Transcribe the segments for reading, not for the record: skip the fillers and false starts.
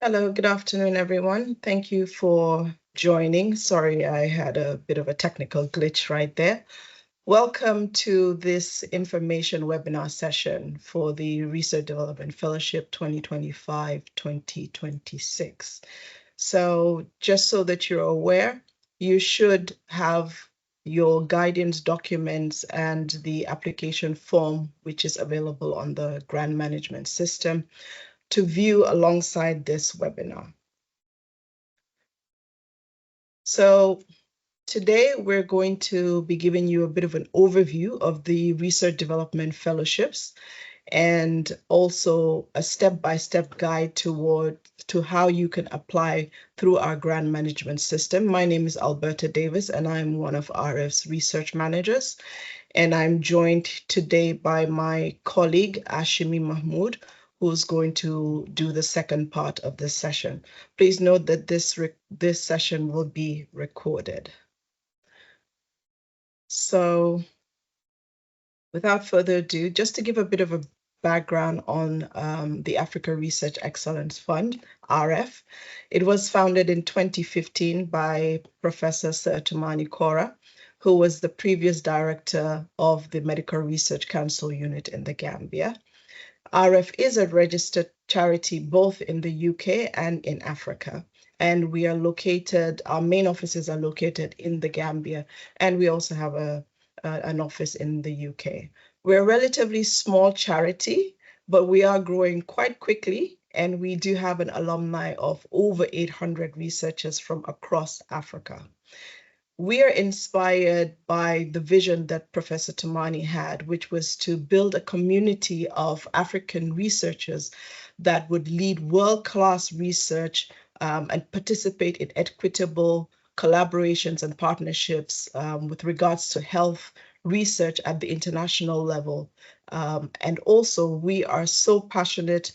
Hello, good afternoon, everyone. Thank you for joining. Sorry, I had a bit of a technical glitch right there. Welcome to this information webinar session for the Research Development Fellowship 2025-2026. So just so that you're aware, you should have your guidance documents and the application form, which is available on the grant management system, to view alongside this webinar. So today we're going to be giving you a bit of an overview of the Research Development Fellowships and also a step-by-step guide to how you can apply through our grant management system. My name is Alberta Davis and I'm one of RF's research managers. And I'm joined today by my colleague, Ashimi Mahmood, who's going to do the second part of this session. Please note that this session will be recorded. So without further ado, just to give a bit of a background on the Africa Research Excellence Fund, AREF. It was founded in 2015 by Professor Sir Tumani Kora, who was the previous director of the Medical Research Council unit in the Gambia. RF is a registered charity both in the UK and in Africa. And we are located, our main offices are located in the Gambia, and we also have an office in the UK. We're a relatively small charity, but we are growing quite quickly, and we do have an alumni of over 800 researchers from across Africa. We are inspired by the vision that Professor Tumani had, which was to build a community of African researchers that would lead world-class research and participate in equitable collaborations and partnerships with regards to health research at the international level. And also, we are so passionate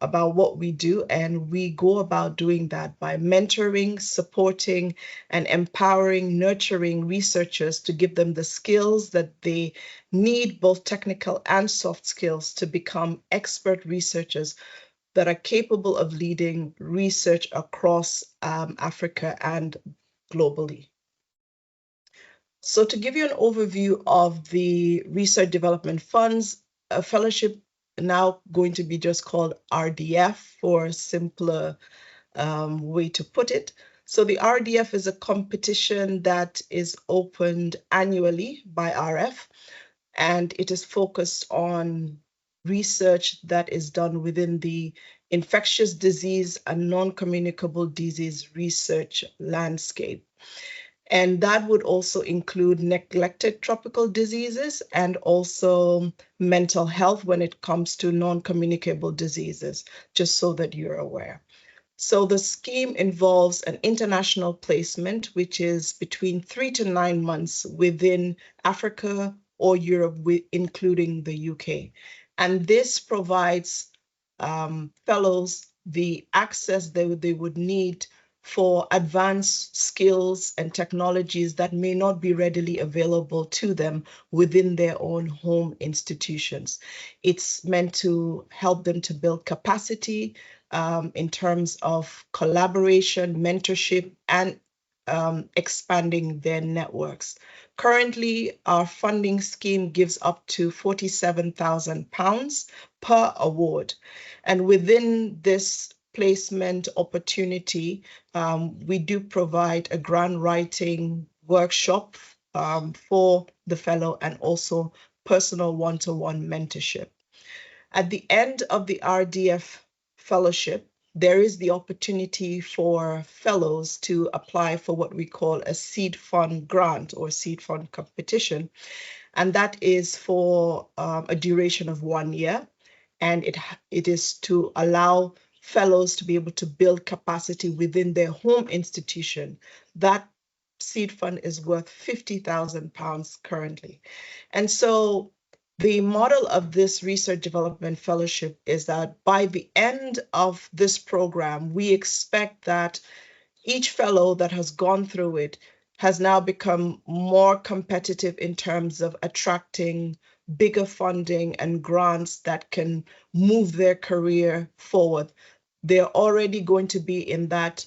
about what we do, and we go about doing that by mentoring, supporting, and empowering, nurturing researchers to give them the skills that they need, both technical and soft skills, to become expert researchers that are capable of leading research across Africa and globally. So to give you an overview of the research development funds, a fellowship now going to be just called RDF for a simpler way to put it. So the RDF is a competition that is opened annually by RF, and it is focused on research that is done within the infectious disease and non-communicable disease research landscape. And that would also include neglected tropical diseases and also mental health when it comes to non-communicable diseases, just so that you're aware. So the scheme involves an international placement, which is between 3 to 9 months within Africa or Europe, including the UK. And this provides fellows the access they would need for advanced skills and technologies that may not be readily available to them within their own home institutions. It's meant to help them to build capacity in terms of collaboration, mentorship, and expanding their networks. Currently, our funding scheme gives up to £47,000 per award. And within this placement opportunity, we do provide a grant writing workshop for the fellow and also personal one-to-one mentorship. At the end of the RDF fellowship, there is the opportunity for fellows to apply for what we call a seed fund grant or seed fund competition. And that is for a duration of 1 year. And it is to allow fellows to be able to build capacity within their home institution. That seed fund is worth £50,000 currently. And so the model of this research development fellowship is that by the end of this program, we expect that each fellow that has gone through it has now become more competitive in terms of attracting bigger funding and grants that can move their career forward. they're already going to be in that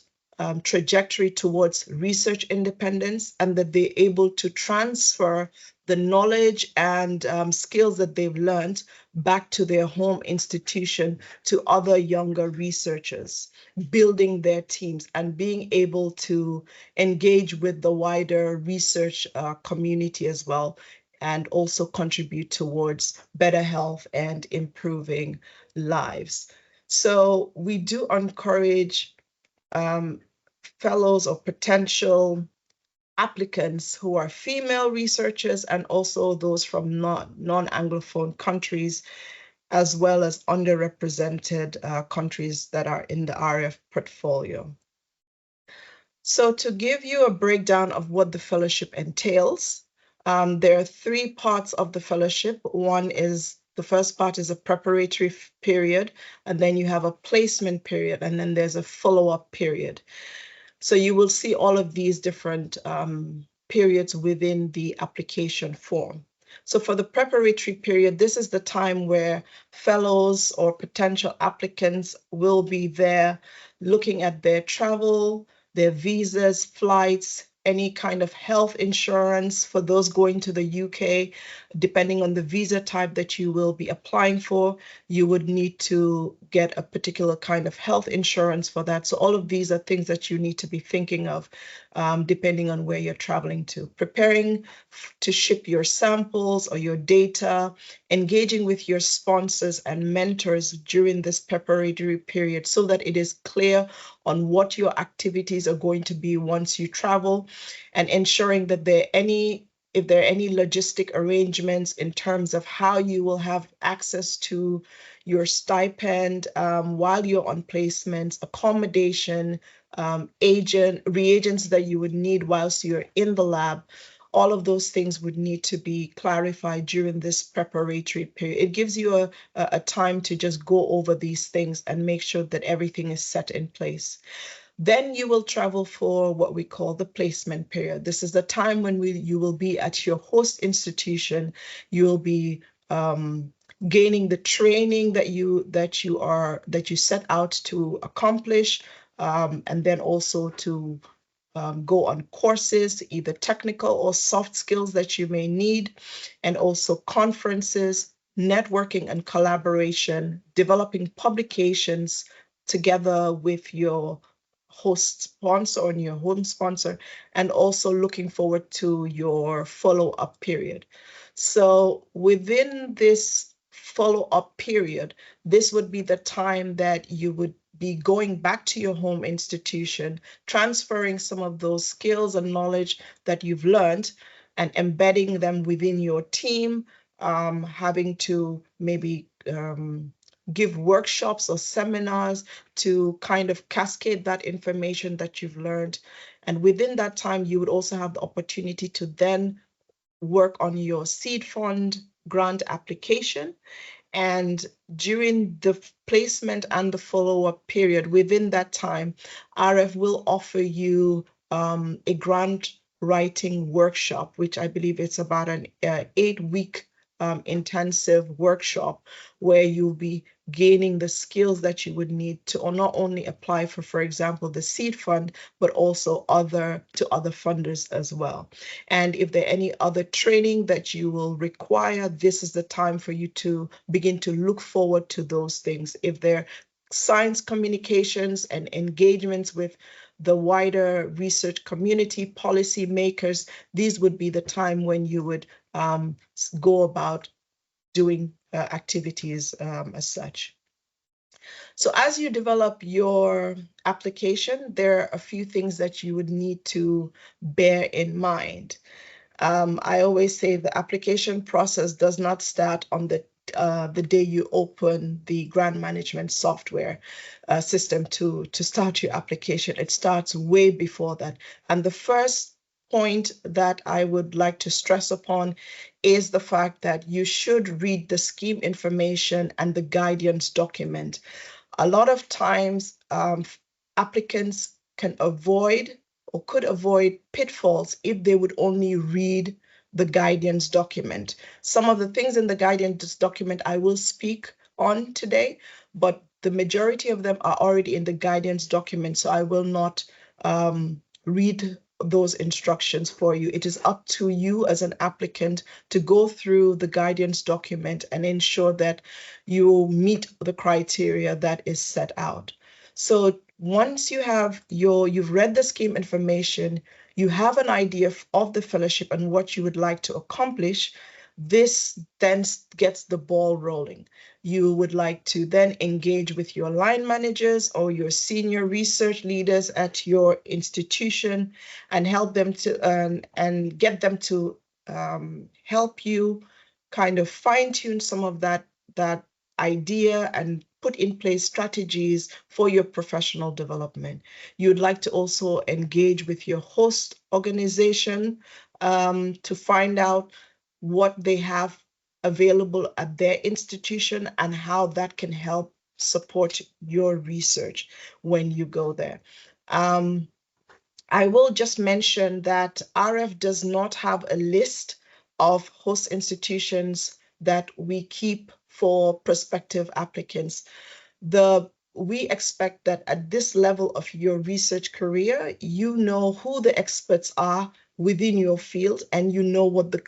trajectory towards research independence, and that they're able to transfer the knowledge and skills that they've learned back to their home institution to other younger researchers, building their teams and being able to engage with the wider research community as well, and also contribute towards better health and improving lives. So we do encourage fellows or potential applicants who are female researchers, and also those from non-Anglophone countries, as well as underrepresented countries that are in the RF portfolio. So to give you a breakdown of what the fellowship entails, there are 3 parts of the fellowship. The first part is a preparatory period, and then you have a placement period, and then there's a follow-up period. So you will see all of these different periods within the application form. So for the preparatory period, this is the time where fellows or potential applicants will be there looking at their travel, their visas, flights, any kind of health insurance for those going to the UK. Depending on the visa type that you will be applying for, you would need to get a particular kind of health insurance for that. So all of these are things that you need to be thinking of depending on where you're traveling to. Preparing to ship your samples or your data, engaging with your sponsors and mentors during this preparatory period so that it is clear on what your activities are going to be once you travel, and ensuring that if there are any logistic arrangements in terms of how you will have access to your stipend while you're on placements, accommodation, reagents that you would need whilst you're in the lab. All of those things would need to be clarified during this preparatory period. It gives you a time to just go over these things and make sure that everything is set in place. Then you will travel for what we call the placement period. This is the time when you will be at your host institution. You will be gaining the training that you set out to accomplish, and then also to go on courses, either technical or soft skills that you may need, and also conferences, networking and collaboration, developing publications together with your host sponsor or your home sponsor, and also looking forward to your follow-up period. So within this follow-up period, this would be the time that you would be going back to your home institution, transferring some of those skills and knowledge that you've learned and embedding them within your team, having to maybe give workshops or seminars to kind of cascade that information that you've learned. And within that time, you would also have the opportunity to then work on your seed fund grant application. And during the placement and the follow-up period, within that time, RF will offer you a grant writing workshop, which I believe it's about an 8-week intensive workshop where you'll be gaining the skills that you would need to not only apply for example, the seed fund, but also to other funders as well. And if there are any other training that you will require, this is the time for you to begin to look forward to those things. If there science communications and engagements with the wider research community, policy makers, these would be the time when you would go about doing activities as such. So as you develop your application, there are a few things that you would need to bear in mind. I always say the application process does not start on the day you open the grant management software system to start your application. It starts way before that. And the first point that I would like to stress upon is the fact that you should read the scheme information and the guidance document. A lot of times applicants can avoid or could avoid pitfalls if they would only read the guidance document. Some of the things in the guidance document I will speak on today, but the majority of them are already in the guidance document, so I will not read those instructions for you. It is up to you as an applicant to go through the guidance document and ensure that you meet the criteria that is set out. So once you've read the scheme information, you have an idea of the fellowship and what you would like to accomplish, this then gets the ball rolling. You would like to then engage with your line managers or your senior research leaders at your institution and help them to and get them to help you kind of fine tune some of that idea and put in place strategies for your professional development. You'd like to also engage with your host organization to find out what they have available at their institution and how that can help support your research when you go there. I will just mention that RF does not have a list of host institutions that we keep for prospective applicants. We expect that at this level of your research career, you know who the experts are within your field and you know what the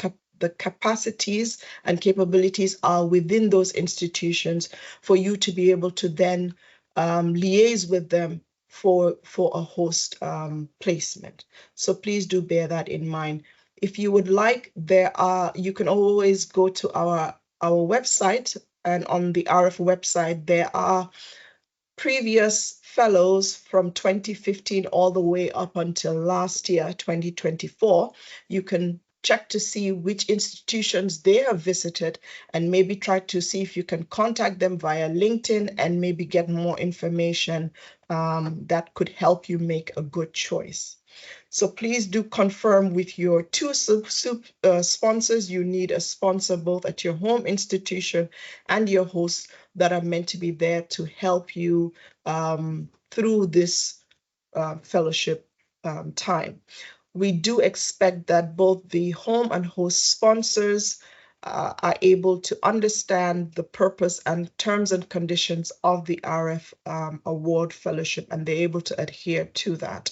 capacities and capabilities are within those institutions for you to be able to then liaise with them for a host placement. So please do bear that in mind. If you would like, you can always go to our website, and on the RF website, there are previous fellows from 2015 all the way up until last year, 2024. You can check to see which institutions they have visited and maybe try to see if you can contact them via LinkedIn and maybe get more information that could help you make a good choice. So please do confirm with your two sponsors. You need a sponsor both at your home institution and your host that are meant to be there to help you through this fellowship time. We do expect that both the home and host sponsors are able to understand the purpose and terms and conditions of the RF award fellowship, and they're able to adhere to that.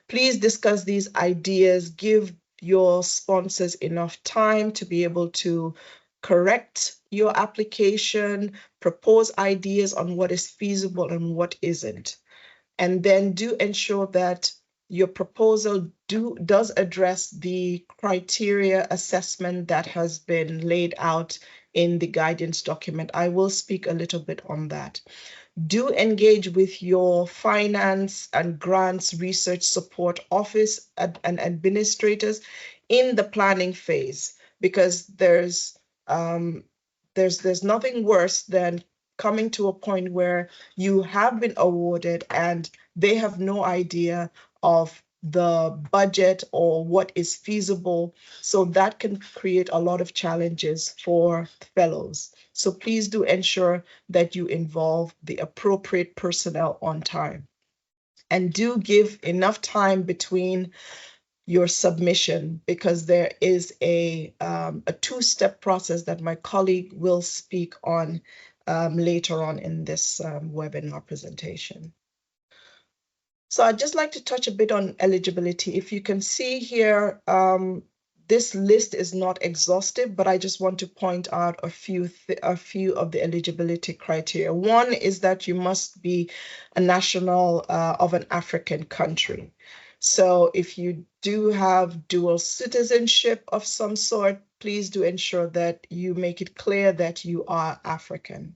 Please discuss these ideas, give your sponsors enough time to be able to correct your application, propose ideas on what is feasible and what isn't. And then do ensure that your proposal does address the criteria assessment that has been laid out in the guidance document. I will speak a little bit on that. Do engage with your finance and grants research support office and administrators in the planning phase, because there's nothing worse than coming to a point where you have been awarded and they have no idea of the budget or what is feasible. So that can create a lot of challenges for fellows. So please do ensure that you involve the appropriate personnel on time. And do give enough time between your submission, because there is a two-step process that my colleague will speak on later on in this webinar presentation. So I'd just like to touch a bit on eligibility. If you can see here, this list is not exhaustive, but I just want to point out a few of the eligibility criteria. One is that you must be a national of an African country. So if you do have dual citizenship of some sort, please do ensure that you make it clear that you are African.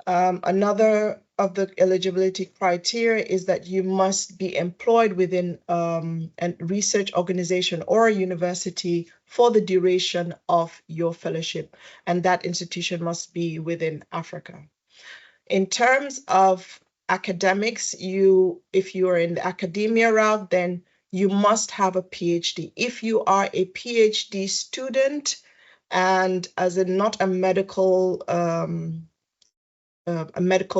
Another of the eligibility criteria is that you must be employed within a research organization or a university for the duration of your fellowship, and that institution must be within Africa. In terms of academics, if you are in the academia route, then you must have a PhD. If you are a PhD student, and as in not a medical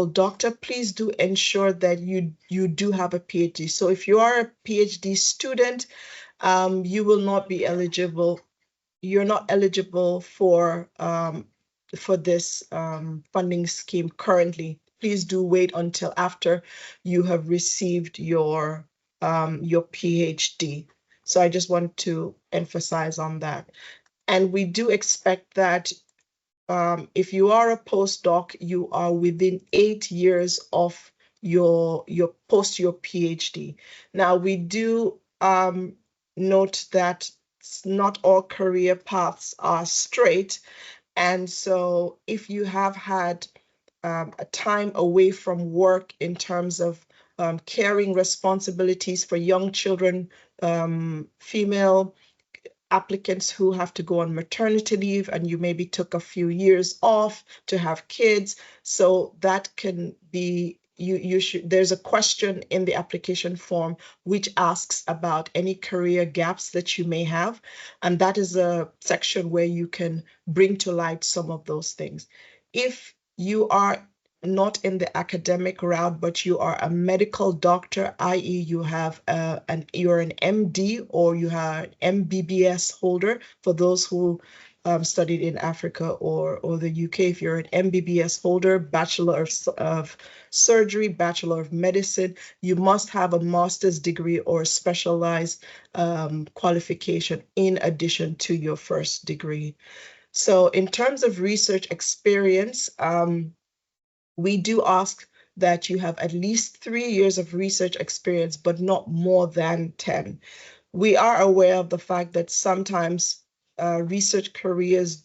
doctor, please do ensure that you do have a PhD. So if you are a PhD student, you will not be eligible. You're not eligible for this funding scheme currently please do wait until after you have received your PhD. So I just want to emphasize on that. And we do expect that if you are a postdoc, you are within 8 years of your PhD. Now we do note that not all career paths are straight, and so if you have had a time away from work in terms of caring responsibilities for young children, female applicants who have to go on maternity leave, and you maybe took a few years off to have kids. So that can be, you should, there's a question in the application form which asks about any career gaps that you may have. And that is a section where you can bring to light some of those things. If you are not in the academic route, but you are a medical doctor, i.e. you have you're an MD or you are an MBBS holder for those who studied in Africa or the UK. If you're an MBBS holder, Bachelor of Surgery, Bachelor of Medicine, you must have a master's degree or specialized qualification in addition to your first degree. So in terms of research experience, we do ask that you have at least 3 years of research experience, but not more than 10. We are aware of the fact that sometimes research careers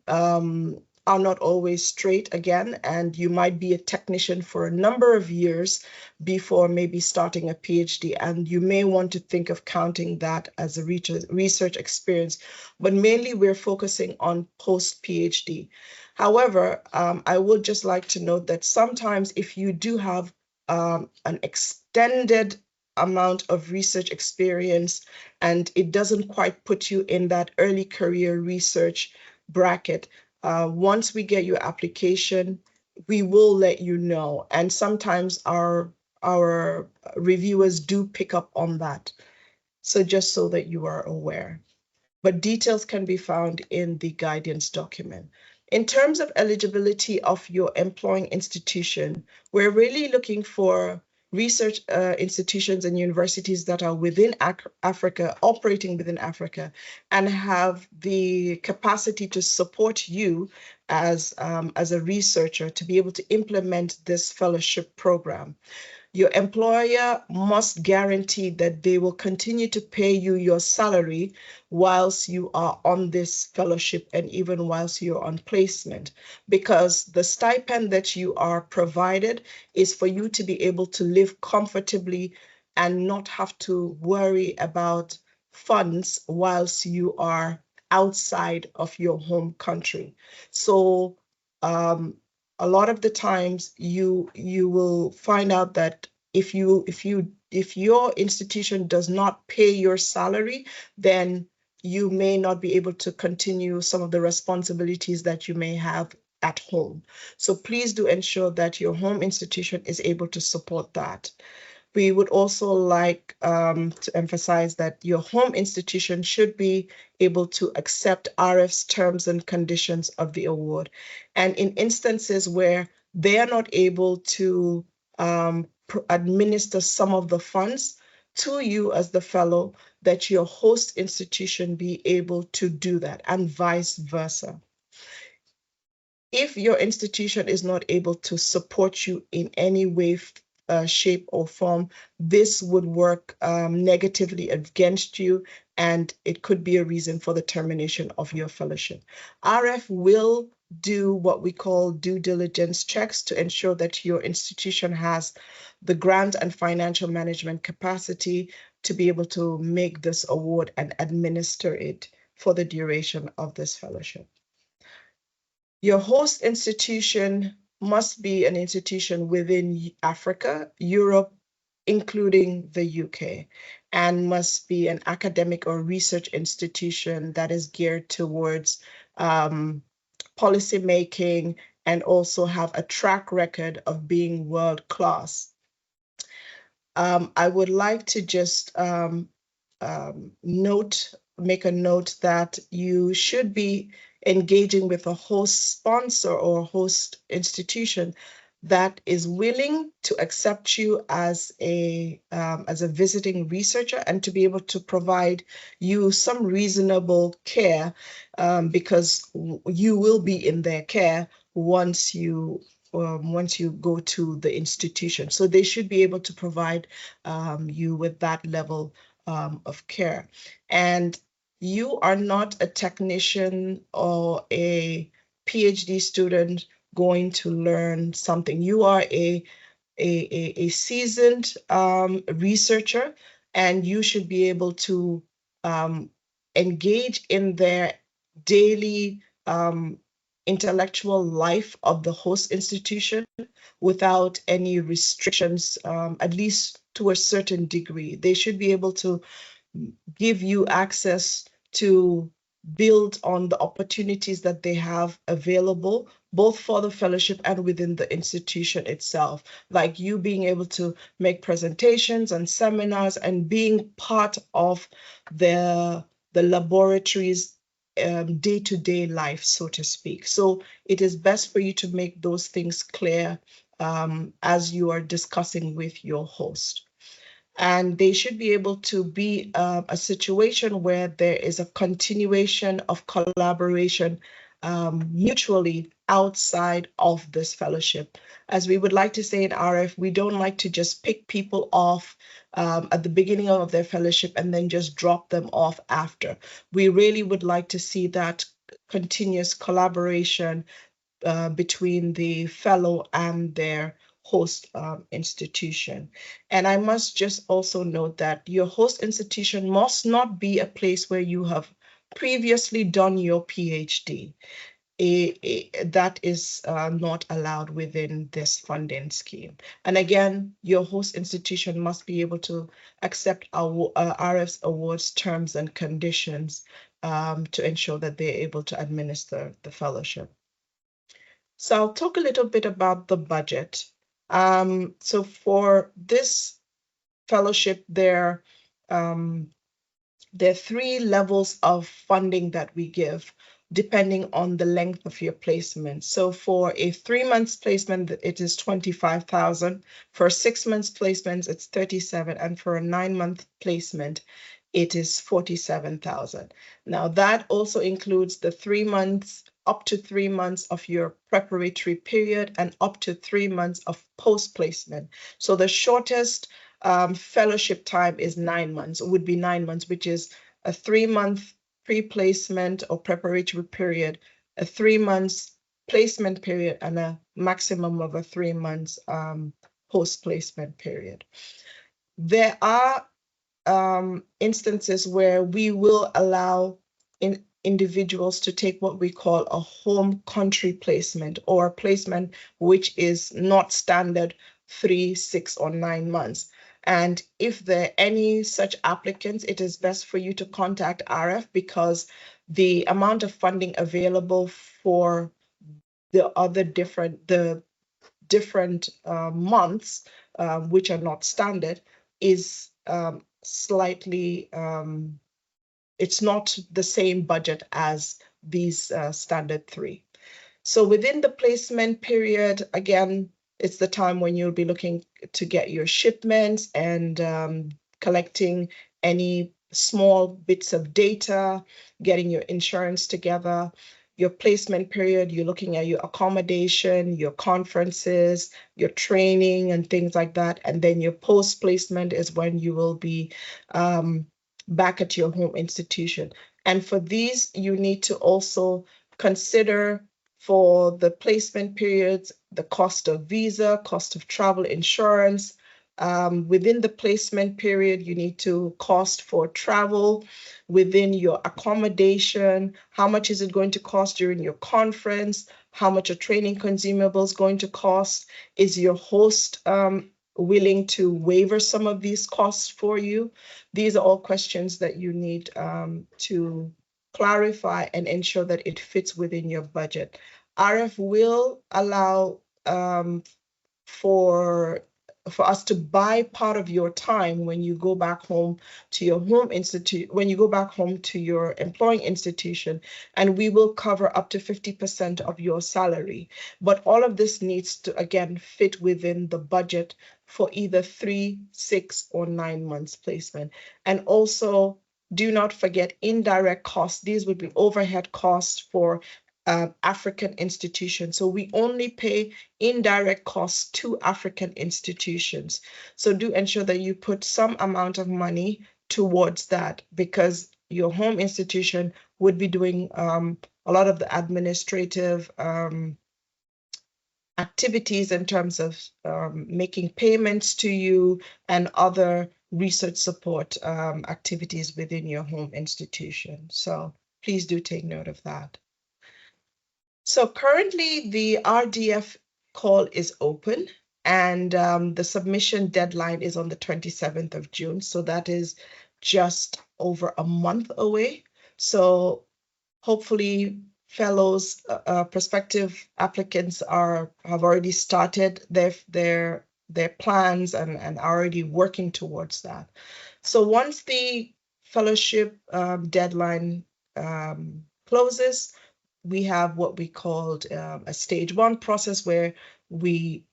are not always straight again, and you might be a technician for a number of years before maybe starting a PhD, and you may want to think of counting that as a research experience, but mainly we're focusing on post-PhD. However, I would just like to note that sometimes if you do have an extended amount of research experience and it doesn't quite put you in that early career research bracket, once we get your application, we will let you know. And sometimes our reviewers do pick up on that. So just so that you are aware. But details can be found in the guidance document. In terms of eligibility of your employing institution, we're really looking for research institutions and universities that are within Africa, operating within Africa, and have the capacity to support you as a researcher to be able to implement this fellowship program. Your employer must guarantee that they will continue to pay you your salary whilst you are on this fellowship and even whilst you're on placement, because the stipend that you are provided is for you to be able to live comfortably and not have to worry about funds whilst you are outside of your home country. So a lot of the times you will find out that if your institution does not pay your salary, then you may not be able to continue some of the responsibilities that you may have at home. So please do ensure that your home institution is able to support that. We would also like to emphasize that your home institution should be able to accept RF's terms and conditions of the award. And in instances where they are not able to administer some of the funds to you as the fellow, that your host institution be able to do that, and vice versa. If your institution is not able to support you in any way, shape, or form, this would work negatively against you, and it could be a reason for the termination of your fellowship. RF will do what we call due diligence checks to ensure that your institution has the grant and financial management capacity to be able to make this award and administer it for the duration of this fellowship. Your host institution must be an institution within Africa, Europe, including the UK, and must be an academic or research institution that is geared towards policy making and also have a track record of being world class. I would like to just make a note that you should be engaging with a host sponsor or host institution that is willing to accept you as a visiting researcher and to be able to provide you some reasonable care, because you will be in their care once you go to the institution. So they should be able to provide you with that level of care. And you are not a technician or a PhD student going to learn something. You are a seasoned researcher, and you should be able to engage in their daily intellectual life of the host institution without any restrictions, at least to a certain degree. They should be able to give you access to build on the opportunities that they have available, both for the fellowship and within the institution itself, like you being able to make presentations and seminars and being part of the laboratory's day-to-day life, so to speak. So it is best for you to make those things clear as you are discussing with your host. And they should be able to be a situation where there is a continuation of collaboration mutually outside of this fellowship. As we would like to say in RF, we don't like to just pick people off at the beginning of their fellowship and then just drop them off after. We really would like to see that continuous collaboration between the fellow and their host institution. And I must just also note that your host institution must not be a place where you have previously done your PhD. That is not allowed within this funding scheme. And again, your host institution must be able to accept our RF's awards terms and conditions to ensure that they're able to administer the fellowship. So I'll talk a little bit about the budget. So for this fellowship, there are 3 levels of funding that we give, depending on the length of your placement. So for a 3 months placement, it is 25,000. For 6 months placements, it's 37, and for a 9-month placement, it is 47,000. Now that also includes the 3 months, up to 3 months of your preparatory period, and up to 3 months of post-placement. So the shortest fellowship time is 9 months, would be 9 months, which is a 3-month pre-placement or preparatory period, a 3 months placement period, and a maximum of a 3 months post-placement period. There are instances where we will allow individuals to take what we call a home country placement, or a placement which is not standard 3, 6, or 9 months. And if there are any such applicants, it is best for you to contact RF, because the amount of funding available for the different months, which are not standard, is slightly, it's not the same budget as these standard 3. So within the placement period, again, it's the time when you'll be looking to get your shipments and collecting any small bits of data, getting your insurance together. Your placement period, you're looking at your accommodation, your conferences, your training, and things like that. And then your post-placement is when you will be back at your home institution. And for these, you need to also consider, for the placement periods, the cost of visa, cost of travel insurance. Within the placement period, you need to cost for travel within your accommodation. How much is it going to cost during your conference? How much are training consumables going to cost? Is your host willing to waiver some of these costs for you? These are all questions that you need to clarify and ensure that it fits within your budget. RF will allow for for us to buy part of your time when you go back home to your home institute, when you go back home to your employing institution, and we will cover up to 50% of your salary. But all of this needs to, again, fit within the budget for either 3, 6, or 9 months placement. And also, do not forget indirect costs. These would be overhead costs for African institutions. So we only pay indirect costs to African institutions. So do ensure that you put some amount of money towards that, because your home institution would be doing a lot of the administrative activities in terms of making payments to you and other research support activities within your home institution. So please do take note of that. So currently the RDF call is open, and the submission deadline is on the 27th of June. So that is just over a month away. So hopefully fellows, prospective applicants have already started their plans and are already working towards that. So once the fellowship deadline closes, we have what we called a stage 1 process, where we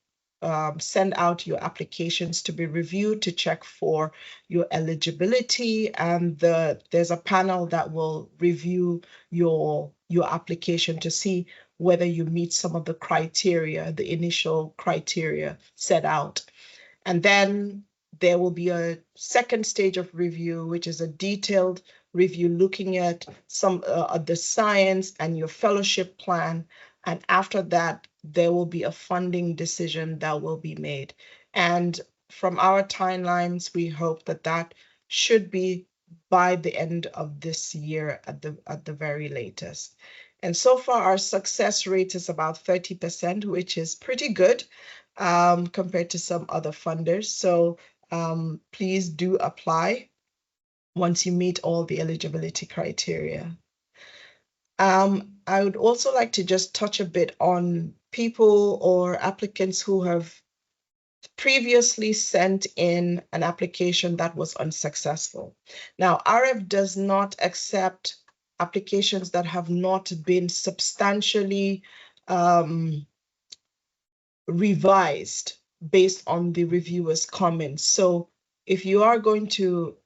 send out your applications to be reviewed to check for your eligibility, and there's a panel that will review your application to see whether you meet some of the criteria, the initial criteria set out. And then there will be a second stage of review, which is a detailed review looking at some of the science and your fellowship plan. And after that, there will be a funding decision that will be made. And from our timelines, we hope that that should be by the end of this year at the very latest. And so far, our success rate is about 30%, which is pretty good compared to some other funders. So please do apply once you meet all the eligibility criteria. I would also like to just touch a bit on people or applicants who have previously sent in an application that was unsuccessful. Now, AREF does not accept applications that have not been substantially revised based on the reviewer's comments. So if you are going to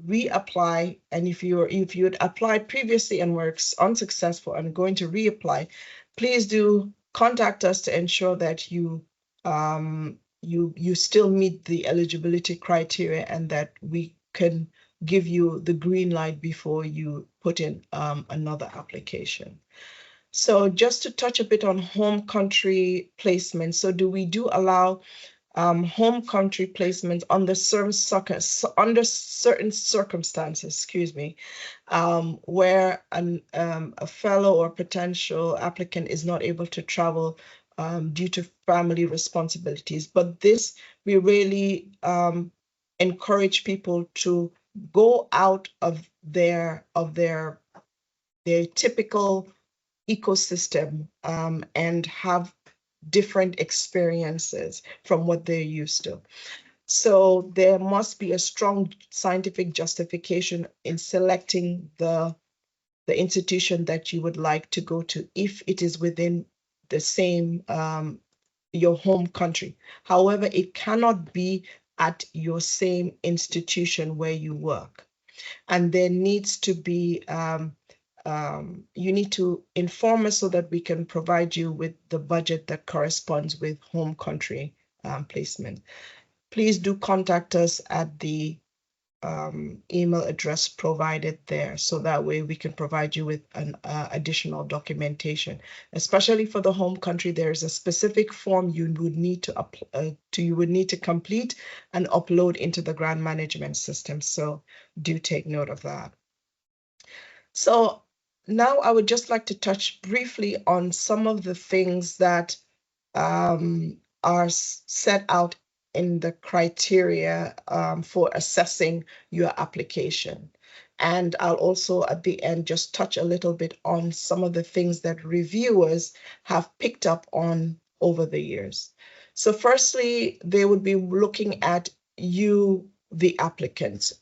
reapply, and if you had applied previously and were unsuccessful and going to reapply, please do contact us to ensure that you still meet the eligibility criteria and that we can give you the green light before you put in another application. So just to touch a bit on home country placement. So we do allow home country placements under certain circumstances, where a fellow or potential applicant is not able to travel due to family responsibilities. But this, we really encourage people to go out of their typical ecosystem and have different experiences from what they're used to. So there must be a strong scientific justification in selecting the institution that you would like to go to if it is within the same your home country. However, it cannot be at your same institution where you work. And there needs to be you need to inform us so that we can provide you with the budget that corresponds with home country placement. Please do contact us at the email address provided there, so that way we can provide you with an additional documentation. Especially for the home country, there is a specific form you would need to complete and upload into the grant management system. So do take note of that. So now I would just like to touch briefly on some of the things that are set out in the criteria for assessing your application. And I'll also at the end just touch a little bit on some of the things that reviewers have picked up on over the years. So firstly, they would be looking at you, the applicant.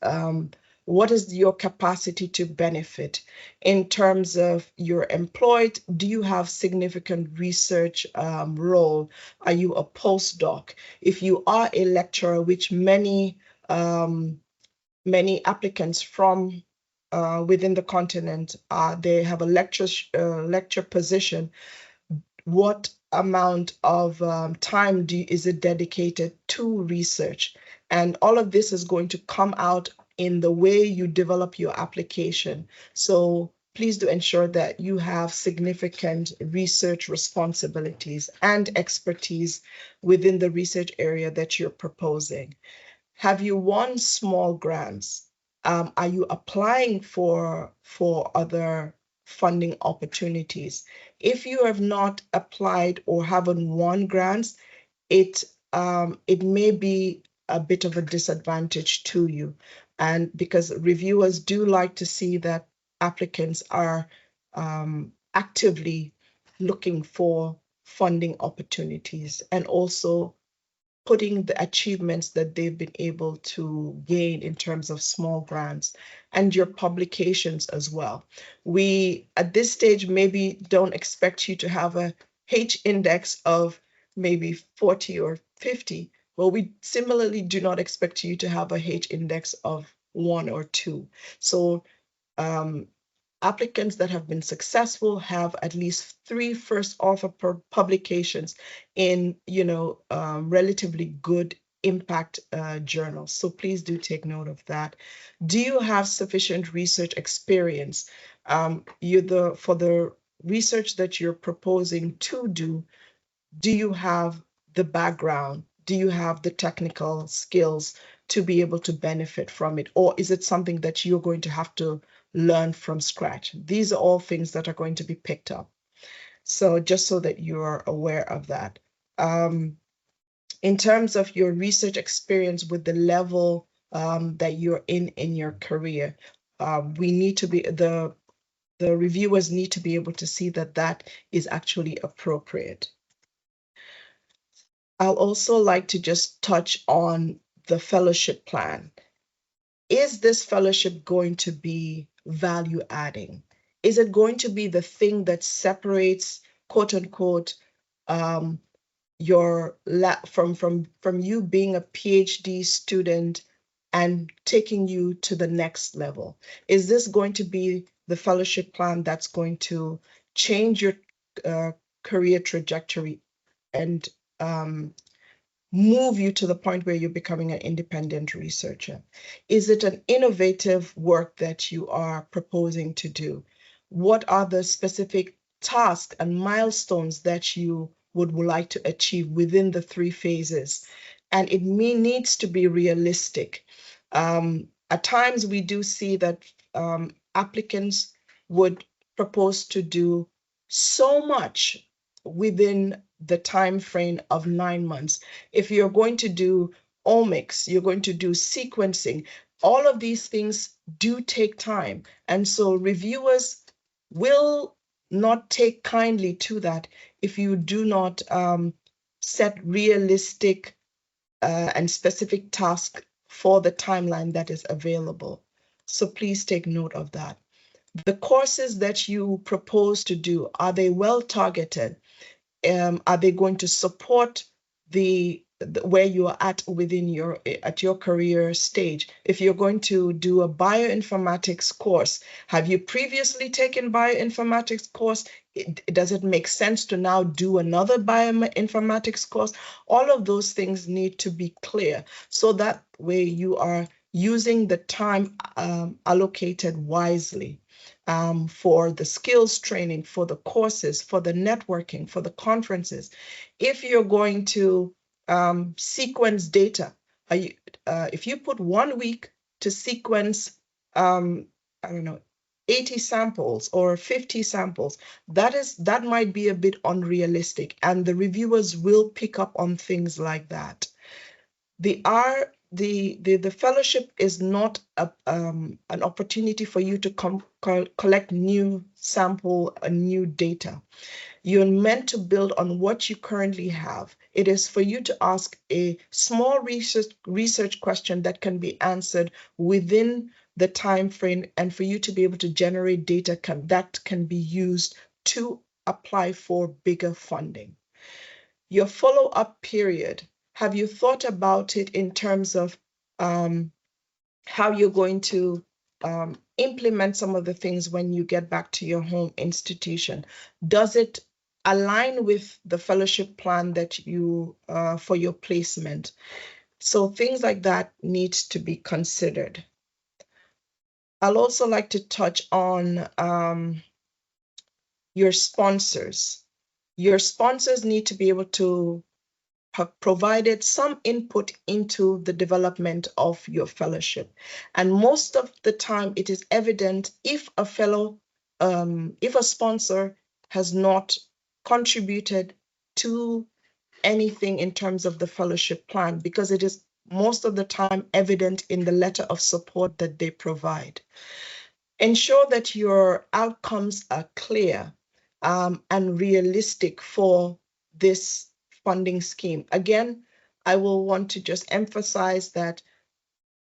What is your capacity to benefit in terms of you're employed? Do you have significant research role? Are you a postdoc? If you are a lecturer, which many applicants from within the continent, they have a lecture position. What amount of time is it dedicated to research? And all of this is going to come out in the way you develop your application. So please do ensure that you have significant research responsibilities and expertise within the research area that you're proposing. Have you won small grants? Are you applying for other funding opportunities? If you have not applied or haven't won grants, it may be a bit of a disadvantage to you, and because reviewers do like to see that applicants are actively looking for funding opportunities and also putting the achievements that they've been able to gain in terms of small grants and your publications as well. We, at this stage, maybe don't expect you to have a H index of maybe 40 or 50. Well, we similarly do not expect you to have a H index of 1 or 2. So um, applicants that have been successful have at least 3 first author publications in, relatively good impact journals. So please do take note of that. Do you have sufficient research experience? For the research that you're proposing to do you have the background? Do you have the technical skills to be able to benefit from it? Or is it something that you're going to have to learn from scratch? These are all things that are going to be picked up. So just so that you're aware of that. In terms of your research experience with the level that you're in your career, we need to be the reviewers need to be able to see that that is actually appropriate. I'll also like to just touch on the fellowship plan. Is this fellowship going to be value adding? Is it going to be the thing that separates, quote unquote, your from you being a PhD student and taking you to the next level? Is this going to be the fellowship plan that's going to change your career trajectory and move you to the point where you're becoming an independent researcher? Is it an innovative work that you are proposing to do? What are the specific tasks and milestones that you would like to achieve within the 3 phases? And it needs to be realistic. At times, we do see that applicants would propose to do so much within the time frame of 9 months. If you're going to do omics, you're going to do sequencing, all of these things do take time. And so reviewers will not take kindly to that if you do not set realistic and specific tasks for the timeline that is available. So please take note of that. The courses that you propose to do, are they well targeted? Are they going to support the where you are at within your career stage? If you're going to do a bioinformatics course, have you previously taken bioinformatics course? Does it make sense to now do another bioinformatics course? All of those things need to be clear so that way you are using the time allocated wisely. For the skills training, for the courses, for the networking, for the conferences. If you're going to sequence data, if you put 1 week to sequence, I don't know, 80 samples or 50 samples, that might be a bit unrealistic, and the reviewers will pick up on things like that. The fellowship is not an opportunity for you to collect new sample and new data. You're meant to build on what you currently have. It is for you to ask a small research question that can be answered within the time frame, and for you to be able to generate data that can be used to apply for bigger funding. Your follow-up period, have you thought about it in terms of how you're going to implement some of the things when you get back to your home institution? Does it align with the fellowship plan that you for your placement? So things like that need to be considered. I'll also like to touch on your sponsors. Your sponsors need to be able to have provided some input into the development of your fellowship. And most of the time, it is evident if a fellow, if a sponsor has not contributed to anything in terms of the fellowship plan, because it is most of the time evident in the letter of support that they provide. Ensure that your outcomes are clear and realistic for this funding scheme. Again, I will want to just emphasize that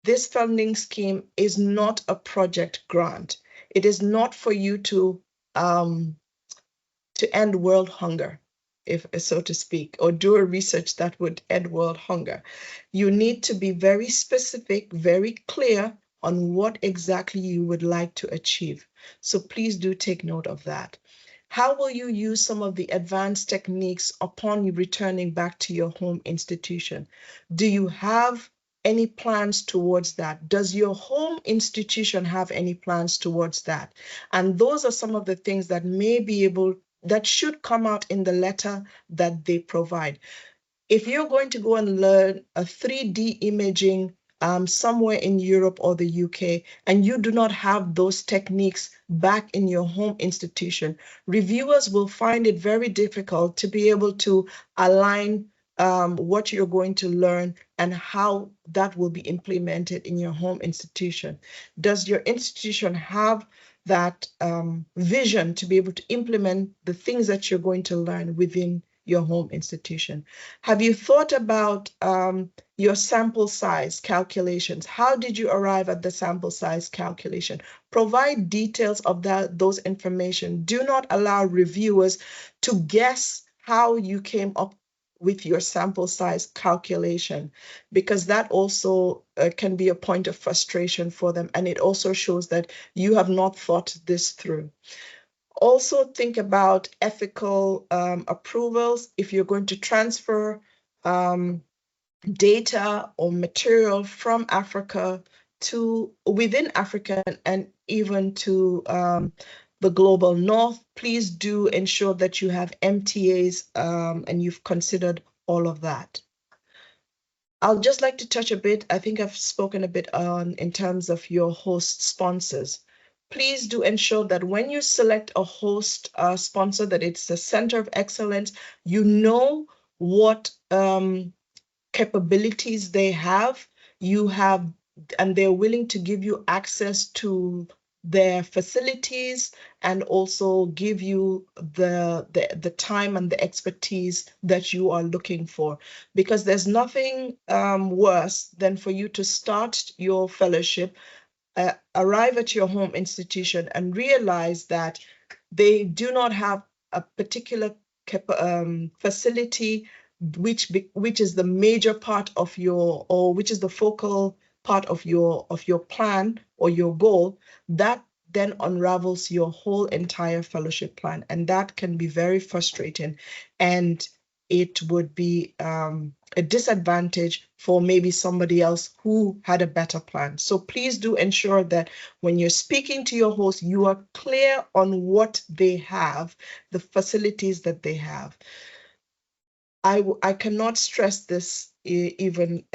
this funding scheme is not a project grant. It is not for you to end world hunger, if so to speak, or do a research that would end world hunger. You need to be very specific, very clear on what exactly you would like to achieve. So please do take note of that. How will you use some of the advanced techniques upon you returning back to your home institution? Do you have any plans towards that? Does your home institution have any plans towards that? And those are some of the things that that should come out in the letter that they provide. If you're going to go and learn a 3D imaging somewhere in Europe or the UK, and you do not have those techniques back in your home institution, reviewers will find it very difficult to be able to align what you're going to learn and how that will be implemented in your home institution. Does your institution have that vision to be able to implement the things that you're going to learn within your home institution? Have you thought about your sample size calculations? How did you arrive at the sample size calculation? Provide details of those information. Do not allow reviewers to guess how you came up with your sample size calculation, because that also can be a point of frustration for them. And it also shows that you have not thought this through. Also think about ethical approvals. If you're going to transfer data or material from Africa to within Africa and even to the global north, please do ensure that you have MTAs and you've considered all of that. I'll just like to touch a bit. I think I've spoken a bit on in terms of your host sponsors. Please do ensure that when you select a host sponsor, that it's a center of excellence, you know what capabilities they have, and they're willing to give you access to their facilities and also give you the time and the expertise that you are looking for. Because there's nothing worse than for you to start your fellowship, arrive at your home institution and realize that they do not have a particular facility which is the major part of your, or which is the focal part of your plan or your goal. That then unravels your whole entire fellowship plan, and that can be very frustrating, and it would be a disadvantage for maybe somebody else who had a better plan. So please do ensure that when you're speaking to your host, you are clear on what they have, the facilities that they have. I cannot stress this even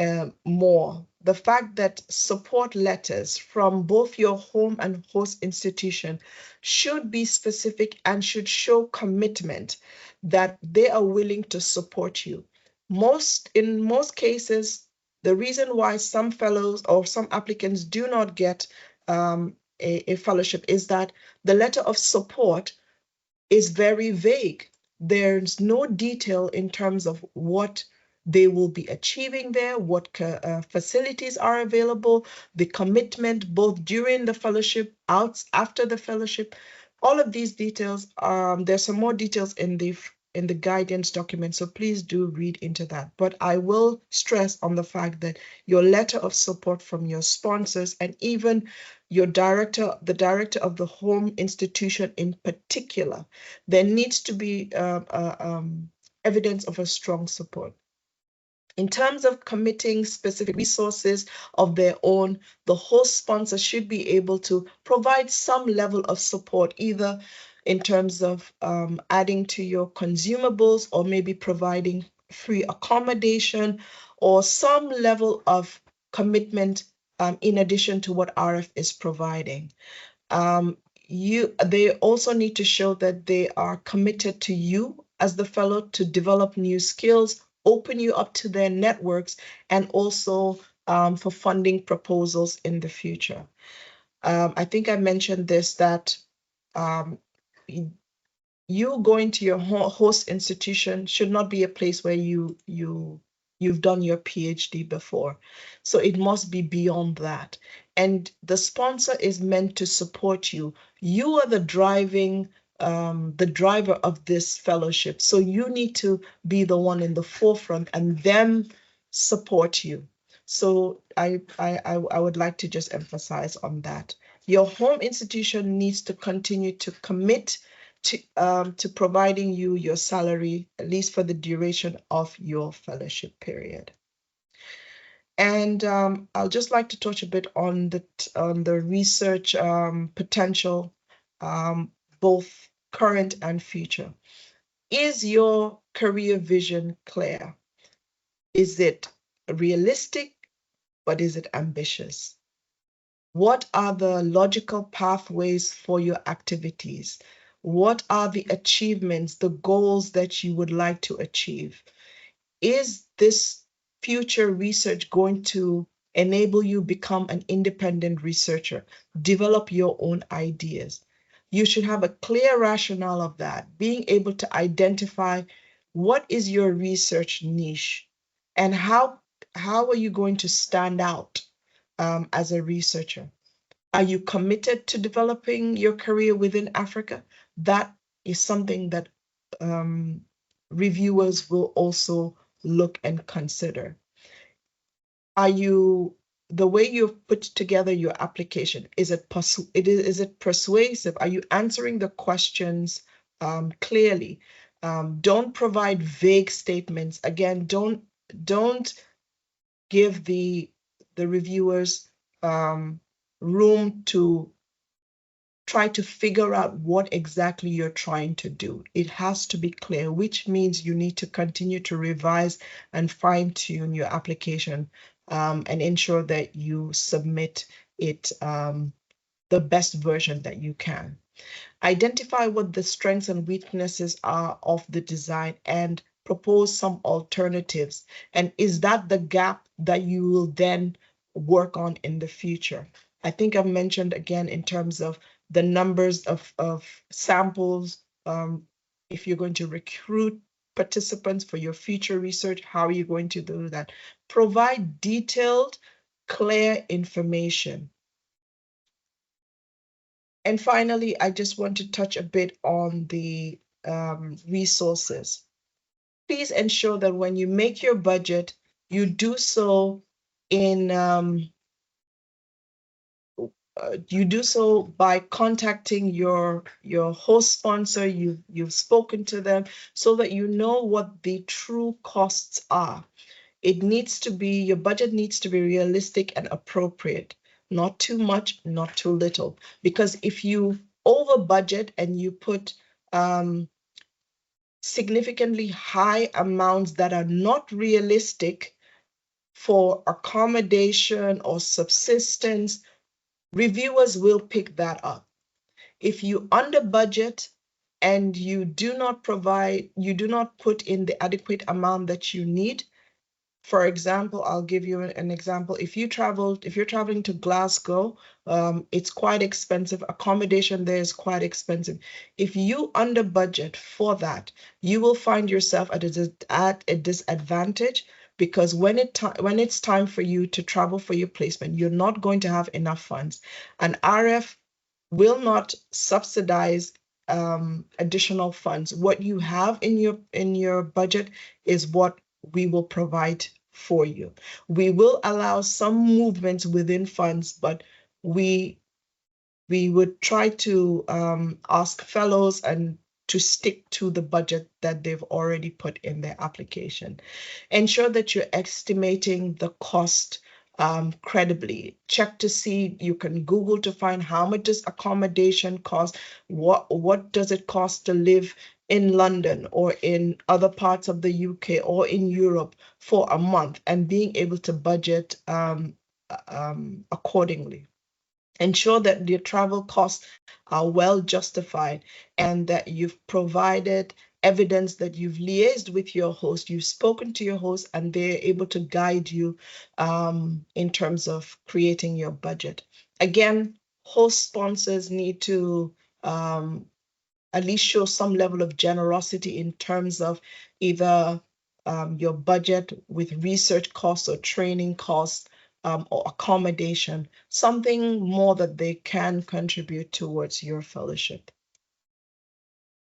more. The fact that support letters from both your home and host institution should be specific and should show commitment that they are willing to support you. In most cases, the reason why some fellows or some applicants do not get a fellowship is that the letter of support is very vague. there's no detail in terms of what they will be achieving there, what facilities are available, the commitment both during the fellowship, after the fellowship, all of these details. There's some more details in the guidance document, so please do read into that. But I will stress on the fact that your letter of support from your sponsors and even your director, the director of the home institution in particular, there needs to be evidence of a strong support. In terms of committing specific resources of their own, the host sponsor should be able to provide some level of support, either in terms of adding to your consumables or maybe providing free accommodation or some level of commitment in addition to what RF is providing. They also need to show that they are committed to you as the fellow to develop new skills, open you up to their networks, and also for funding proposals in the future. I think I mentioned this, that you going to your host institution should not be a place where you've done your PhD before. So it must be beyond that. And the sponsor is meant to support you. You are the driver of this fellowship. So you need to be the one in the forefront and them support you. So I would like to just emphasize on that. Your home institution needs to continue to commit to providing you your salary, at least for the duration of your fellowship period. And I'll just like to touch a bit on the research potential, both current and future. Is your career vision clear? Is it realistic, but is it ambitious? What are the logical pathways for your activities? What are the achievements, the goals that you would like to achieve? Is this future research going to enable you become an independent researcher, develop your own ideas? You should have a clear rationale of that, being able to identify what is your research niche and how are you going to stand out as a researcher. Are you committed to developing your career within Africa? That is something that reviewers will also look and consider. Are you, the way you've put together your application, is it persuasive? Are you answering the questions clearly? Don't provide vague statements. Again, don't give the reviewers room to try to figure out what exactly you're trying to do. It has to be clear, which means you need to continue to revise and fine-tune your application and ensure that you submit it the best version that you can. Identify what the strengths and weaknesses are of the design and propose some alternatives. And is that the gap that you will then work on in the future? I think I've mentioned again in terms of the numbers of samples. If you're going to recruit participants for your future research, how are you going to do that? Provide detailed, clear information. And finally, I just want to touch a bit on the resources. Please ensure that when you make your budget, you do so in by contacting your host sponsor. You've spoken to them so that you know what the true costs are. It needs to be, your budget needs to be realistic and appropriate, not too much, not too little. Because if you over budget and you put significantly high amounts that are not realistic for accommodation or subsistence, reviewers will pick that up. If you under budget and you do not put in the adequate amount that you need, For example, I'll give you an example. If you're traveling to Glasgow, it's quite expensive. Accommodation there is quite expensive. If you under budget for that, you will find yourself at a disadvantage, because when it's time for you to travel for your placement, you're not going to have enough funds. And RF will not subsidize additional funds. What you have in your budget is what we will provide for you. We will allow some movements within funds, but we would try to ask fellows and to stick to the budget that they've already put in their application. Ensure that you're estimating the cost credibly. Check to see, you can Google to find how much does accommodation cost, what does it cost to live in London or in other parts of the UK or in Europe for a month, and being able to budget accordingly. Ensure that your travel costs are well justified and that you've provided evidence that you've liaised with your host, you've spoken to your host, and they're able to guide you in terms of creating your budget. Again, host sponsors need to at least show some level of generosity in terms of either your budget with research costs or training costs, or accommodation, something more that they can contribute towards your fellowship.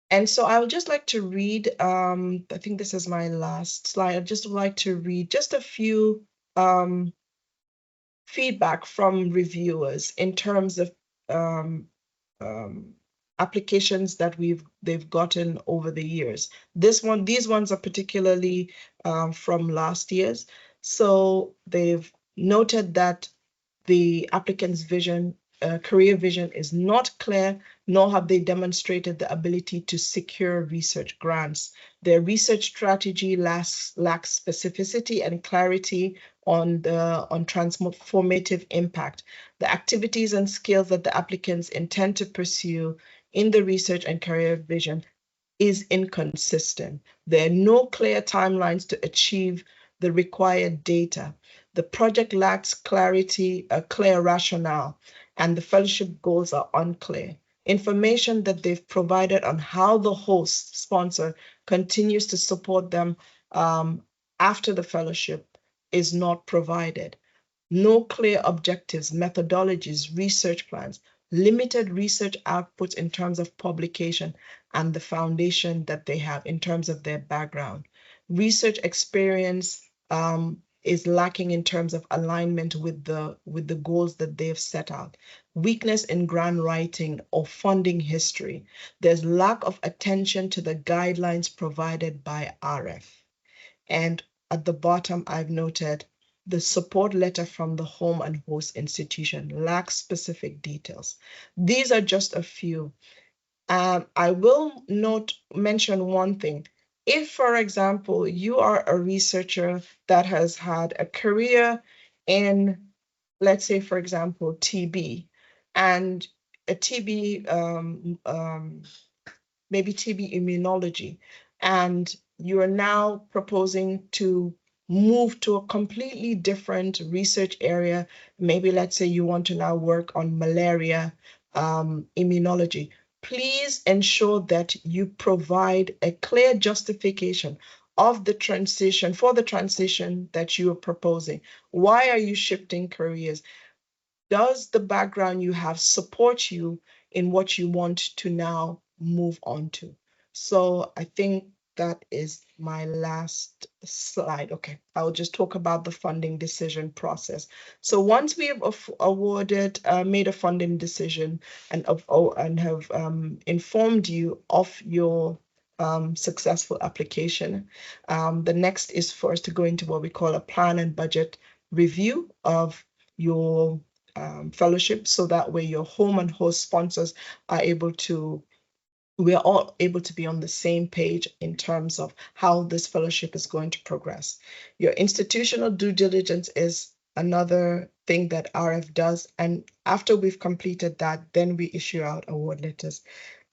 And so I would just like to read, I think this is my last slide. I'd just like to read just a few feedback from reviewers in terms of applications that they've gotten over the years. These ones are particularly from last year's. So they've noted that the applicant's career vision is not clear, nor have they demonstrated the ability to secure research grants. Their research strategy lacks specificity and clarity on transformative impact. The activities and skills that the applicants intend to pursue in the research and career vision is inconsistent. There are no clear timelines to achieve the required data. The project lacks clarity, a clear rationale, and the fellowship goals are unclear. Information that they've provided on how the host sponsor continues to support them after the fellowship is not provided. No clear objectives, methodologies, research plans, limited research outputs in terms of publication and the foundation that they have in terms of their background. Research experience is lacking in terms of alignment with the goals that they've set out. Weakness in grant writing or funding history. There's lack of attention to the guidelines provided by RF. And at the bottom, I've noted the support letter from the home and host institution lacks specific details. These are just a few. I will mention one thing. If, for example, you are a researcher that has had a career in, let's say, for example, TB, and a TB, maybe TB immunology, and you are now proposing to move to a completely different research area, maybe let's say you want to now work on malaria immunology, please ensure that you provide a clear justification of the transition, for the transition that you are proposing. Why are you shifting careers? Does the background you have support you in what you want to now move on to? So I think that is my last slide. Okay, I'll just talk about the funding decision process. So once we have made a funding decision and have informed you of your successful application, the next is for us to go into what we call a plan and budget review of your fellowship, so that way your home and host sponsors are we are all able to be on the same page in terms of how this fellowship is going to progress. Your institutional due diligence is another thing that RF does. And after we've completed that, then we issue out award letters.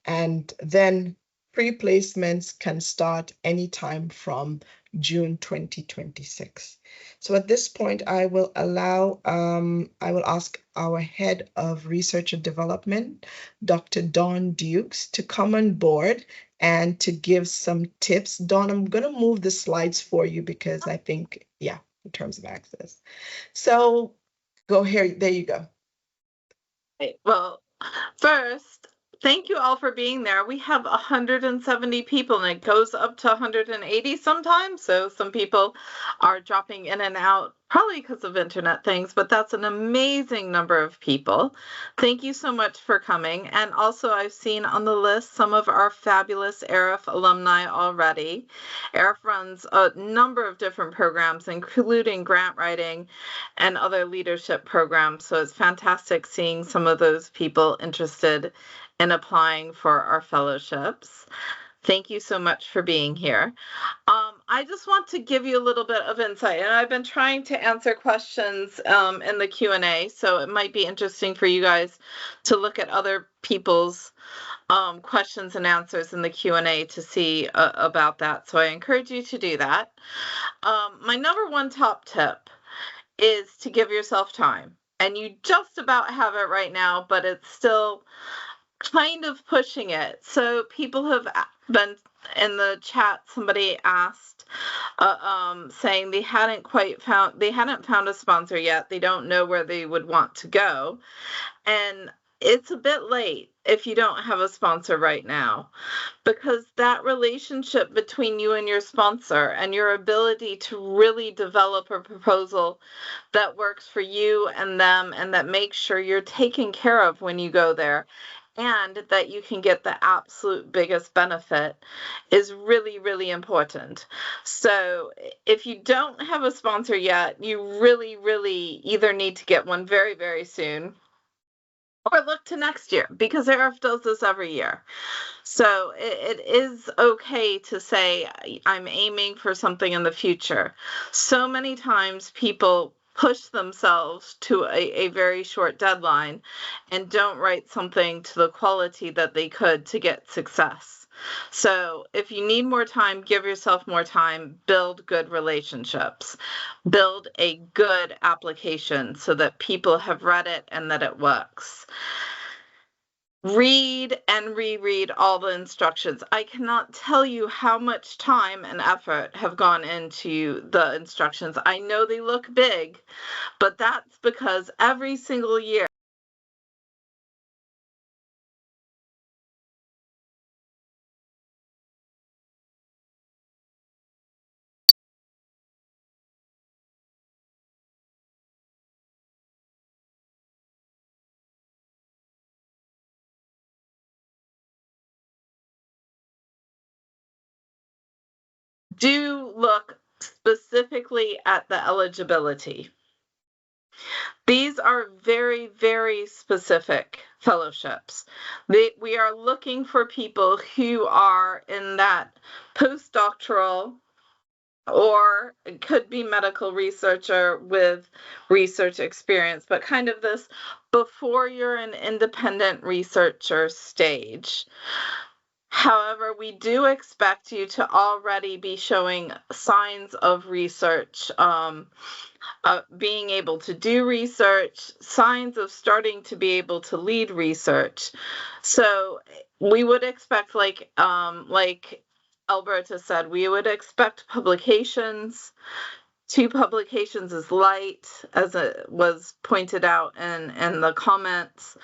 And then pre-placements can start anytime from June 2026. So at this point, I will ask our head of research and development, Dr. Dawn Dukes, to come on board and to give some tips. Dawn, I'm going to move the slides for you because I think, yeah, in terms of access. So go here. There you go. Well, first, thank you all for being there. We have 170 people and it goes up to 180 sometimes. So some people are dropping in and out, probably because of internet things, but that's an amazing number of people. Thank you so much for coming. And also, I've seen on the list some of our fabulous AREF alumni already. AREF runs a number of different programs, including grant writing and other leadership programs. So it's fantastic seeing some of those people interested in applying for our fellowships. Thank you so much for being here. I just want to give you a little bit of insight, and I've been trying to answer questions in the Q&A, so it might be interesting for you guys to look at other people's questions and answers in the Q&A to see about that. So I encourage you to do that. My number one top tip is to give yourself time. And you just about have it right now, but it's still kind of pushing it. So people have been in the chat, somebody asked, saying they hadn't found a sponsor yet. They don't know where they would want to go. And it's a bit late if you don't have a sponsor right now, because that relationship between you and your sponsor and your ability to really develop a proposal that works for you and them and that makes sure you're taken care of when you go there and that you can get the absolute biggest benefit is really, really important. So if you don't have a sponsor yet, you really, really either need to get one very, very soon or look to next year, because AREF does this every year. So it is okay to say, I'm aiming for something in the future. So many times people push themselves to a very short deadline and don't write something to the quality that they could to get success. So if you need more time, give yourself more time, build good relationships, build a good application so that people have read it and that it works. Read and reread all the instructions. I cannot tell you how much time and effort have gone into the instructions. I know they look big, but that's because every single year do look specifically at the eligibility. These are very, very specific fellowships. We are looking for people who are in that postdoctoral, or it could be medical researcher with research experience, but kind of this before you're an independent researcher stage. However, we do expect you to already be showing signs of research, being able to do research, signs of starting to be able to lead research. So we would expect, like Alberta said, we would expect publications. 2 publications is light, as it was pointed out in the comments.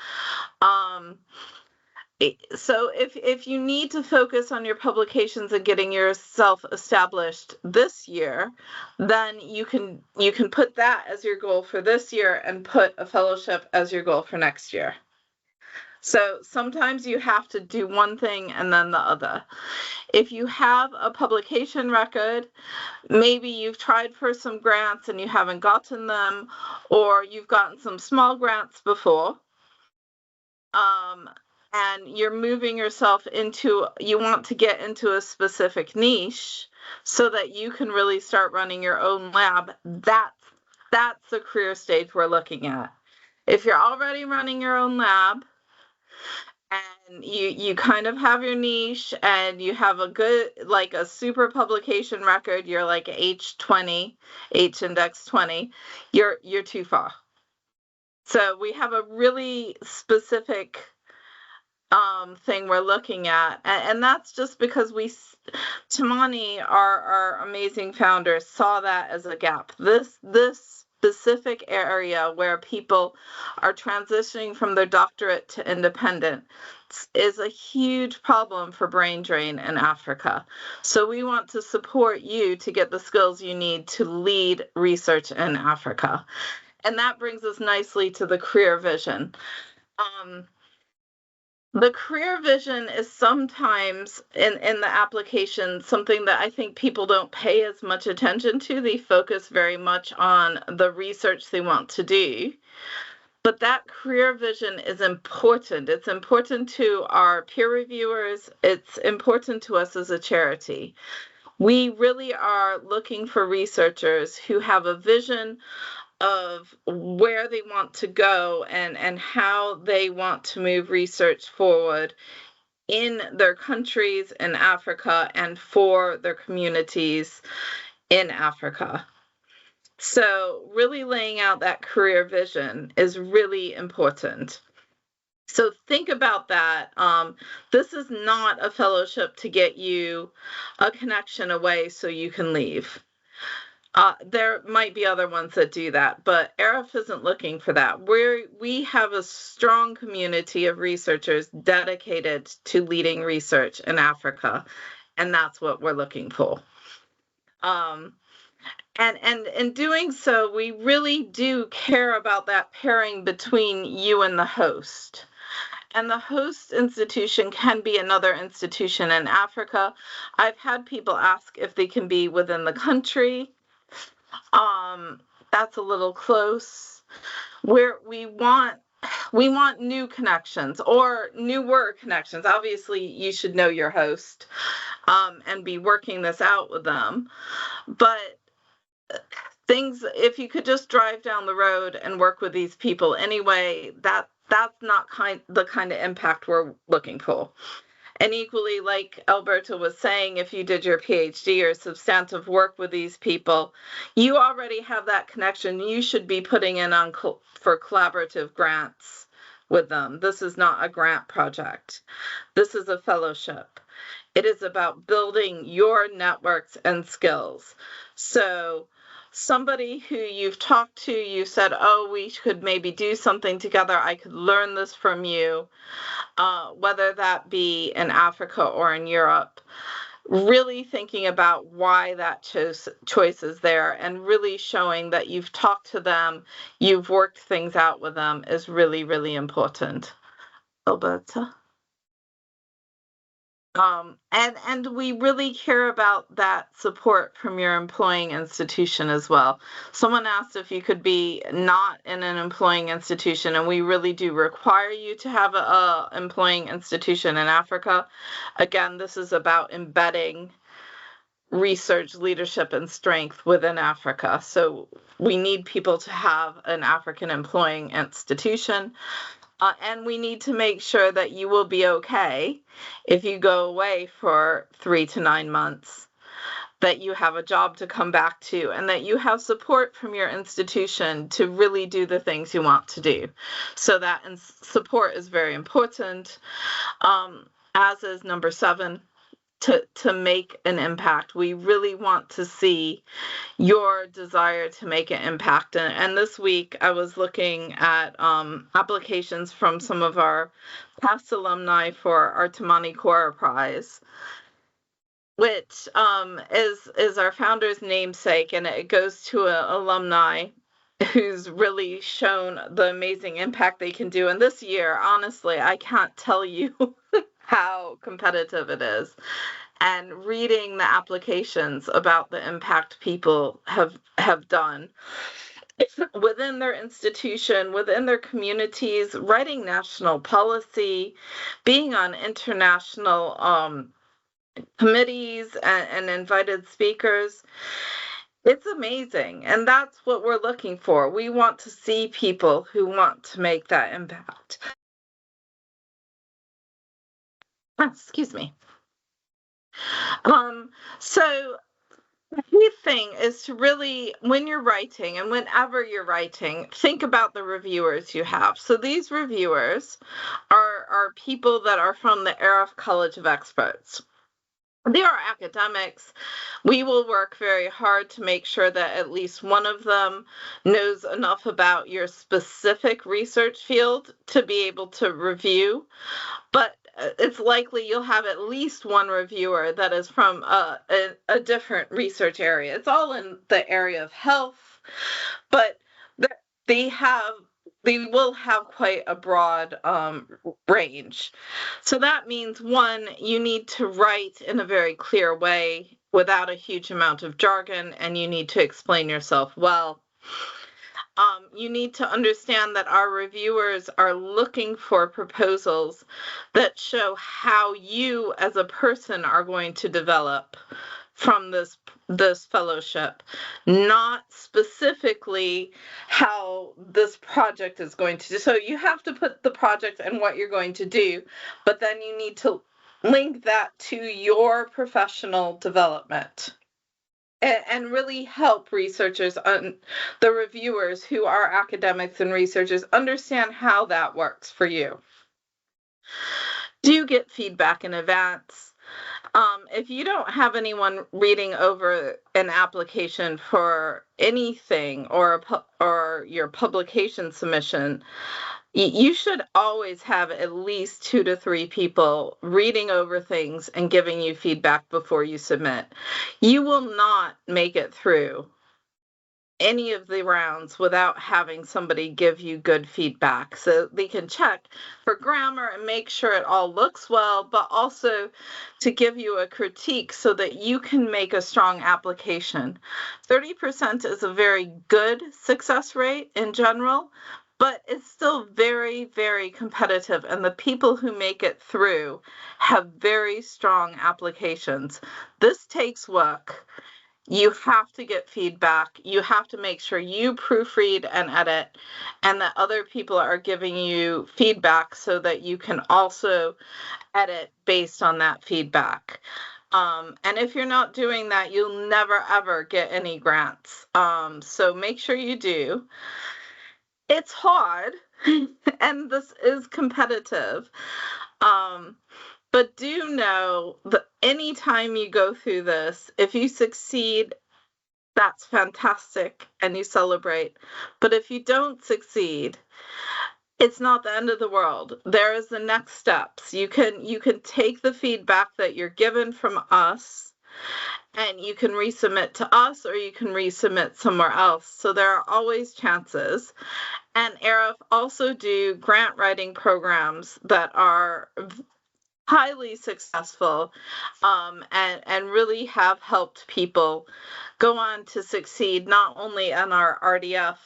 So if you need to focus on your publications and getting yourself established this year, then you can put that as your goal for this year and put a fellowship as your goal for next year. So sometimes you have to do one thing and then the other. If you have a publication record, maybe you've tried for some grants and you haven't gotten them, or you've gotten some small grants before. And you're moving yourself into, you want to get into a specific niche so that you can really start running your own lab. That's the career stage we're looking at. If you're already running your own lab and you kind of have your niche and you have a good, like a super publication record, you're like H20, H index 20, you're too far. So we have a really specific thing we're looking at, and that's just because Tamani, our amazing founder, saw that as a gap. This specific area where people are transitioning from their doctorate to independent is a huge problem for brain drain in Africa. So we want to support you to get the skills you need to lead research in Africa. And that brings us nicely to the career vision. The career vision is sometimes in the application something that I think people don't pay as much attention to. They focus very much on the research they want to do. But that career vision is important. It's important to our peer reviewers. It's important to us as a charity. We really are looking for researchers who have a vision of where they want to go and how they want to move research forward in their countries in Africa and for their communities in Africa. So really laying out that career vision is really important. So think about that. This is not a fellowship to get you a connection away so you can leave. There might be other ones that do that, but AREF isn't looking for that. We have a strong community of researchers dedicated to leading research in Africa, and that's what we're looking for. And in doing so, we really do care about that pairing between you and the host. And the host institution can be another institution in Africa. I've had people ask if they can be within the country. That's a little close. Where we want new connections or newer connections. Obviously, you should know your host and be working this out with them. But if you could just drive down the road and work with these people anyway, that's not the kind of impact we're looking for. And equally, like Alberto was saying, if you did your PhD or substantive work with these people, you already have that connection. You should be putting in for collaborative grants with them. This is not a grant project. This is a fellowship. It is about building your networks and skills. So somebody who you've talked to, you said, oh, we could maybe do something together. I could learn this from you. Whether that be in Africa or in Europe, really thinking about why that choice is there and really showing that you've talked to them, you've worked things out with them is really, really important. Alberta? And we really care about that support from your employing institution as well. Someone asked if you could be not in an employing institution, and we really do require you to have a employing institution in Africa. Again, this is about embedding research, leadership, and strength within Africa. So we need people to have an African employing institution. And we need to make sure that you will be okay if you go away for 3 to 9 months, that you have a job to come back to, and that you have support from your institution to really do the things you want to do. So that support is very important, as is number 7. To make an impact. We really want to see your desire to make an impact. And this week I was looking at applications from some of our past alumni for our Tamani Cora Prize, which is our founder's namesake, and it goes to an alumni who's really shown the amazing impact they can do. And this year, honestly, I can't tell you how competitive it is. And reading the applications about the impact people have done within their institution, within their communities, writing national policy, being on international committees and invited speakers. It's amazing. And that's what we're looking for. We want to see people who want to make that impact. Excuse me. So the key thing is to really, when you're writing and whenever you're writing, think about the reviewers you have. So these reviewers are people that are from the AREF College of Experts. They are academics. We will work very hard to make sure that at least one of them knows enough about your specific research field to be able to review. But it's likely you'll have at least one reviewer that is from a different research area. It's all in the area of health, but they will have quite a broad range. So that means, one, you need to write in a very clear way without a huge amount of jargon, and you need to explain yourself well. You need to understand that our reviewers are looking for proposals that show how you as a person are going to develop from this fellowship, not specifically how this project is going to do. So you have to put the project and what you're going to do, but then you need to link that to your professional development. And really help researchers, the reviewers who are academics and researchers, understand how that works for you. Do you get feedback in advance? If you don't have anyone reading over an application for anything or your publication submission, you should always have at least 2 to 3 people reading over things and giving you feedback before you submit. You will not make it through any of the rounds without having somebody give you good feedback, so they can check for grammar and make sure it all looks well, but also to give you a critique so that you can make a strong application. 30% is a very good success rate in general, but it's still very, very competitive, and the people who make it through have very strong applications. This takes work. You have to get feedback. You have to make sure you proofread and edit, and that other people are giving you feedback so that you can also edit based on that feedback. And if you're not doing that, you'll never, ever get any grants. So make sure you do. It's hard, and this is competitive. But do know that anytime you go through this, if you succeed, that's fantastic and you celebrate. But if you don't succeed, it's not the end of the world. There is the next steps. You can take the feedback that you're given from us, and you can resubmit to us, or you can resubmit somewhere else. So there are always chances. And AREF also do grant writing programs that are highly successful, and really have helped people go on to succeed, not only in our RDF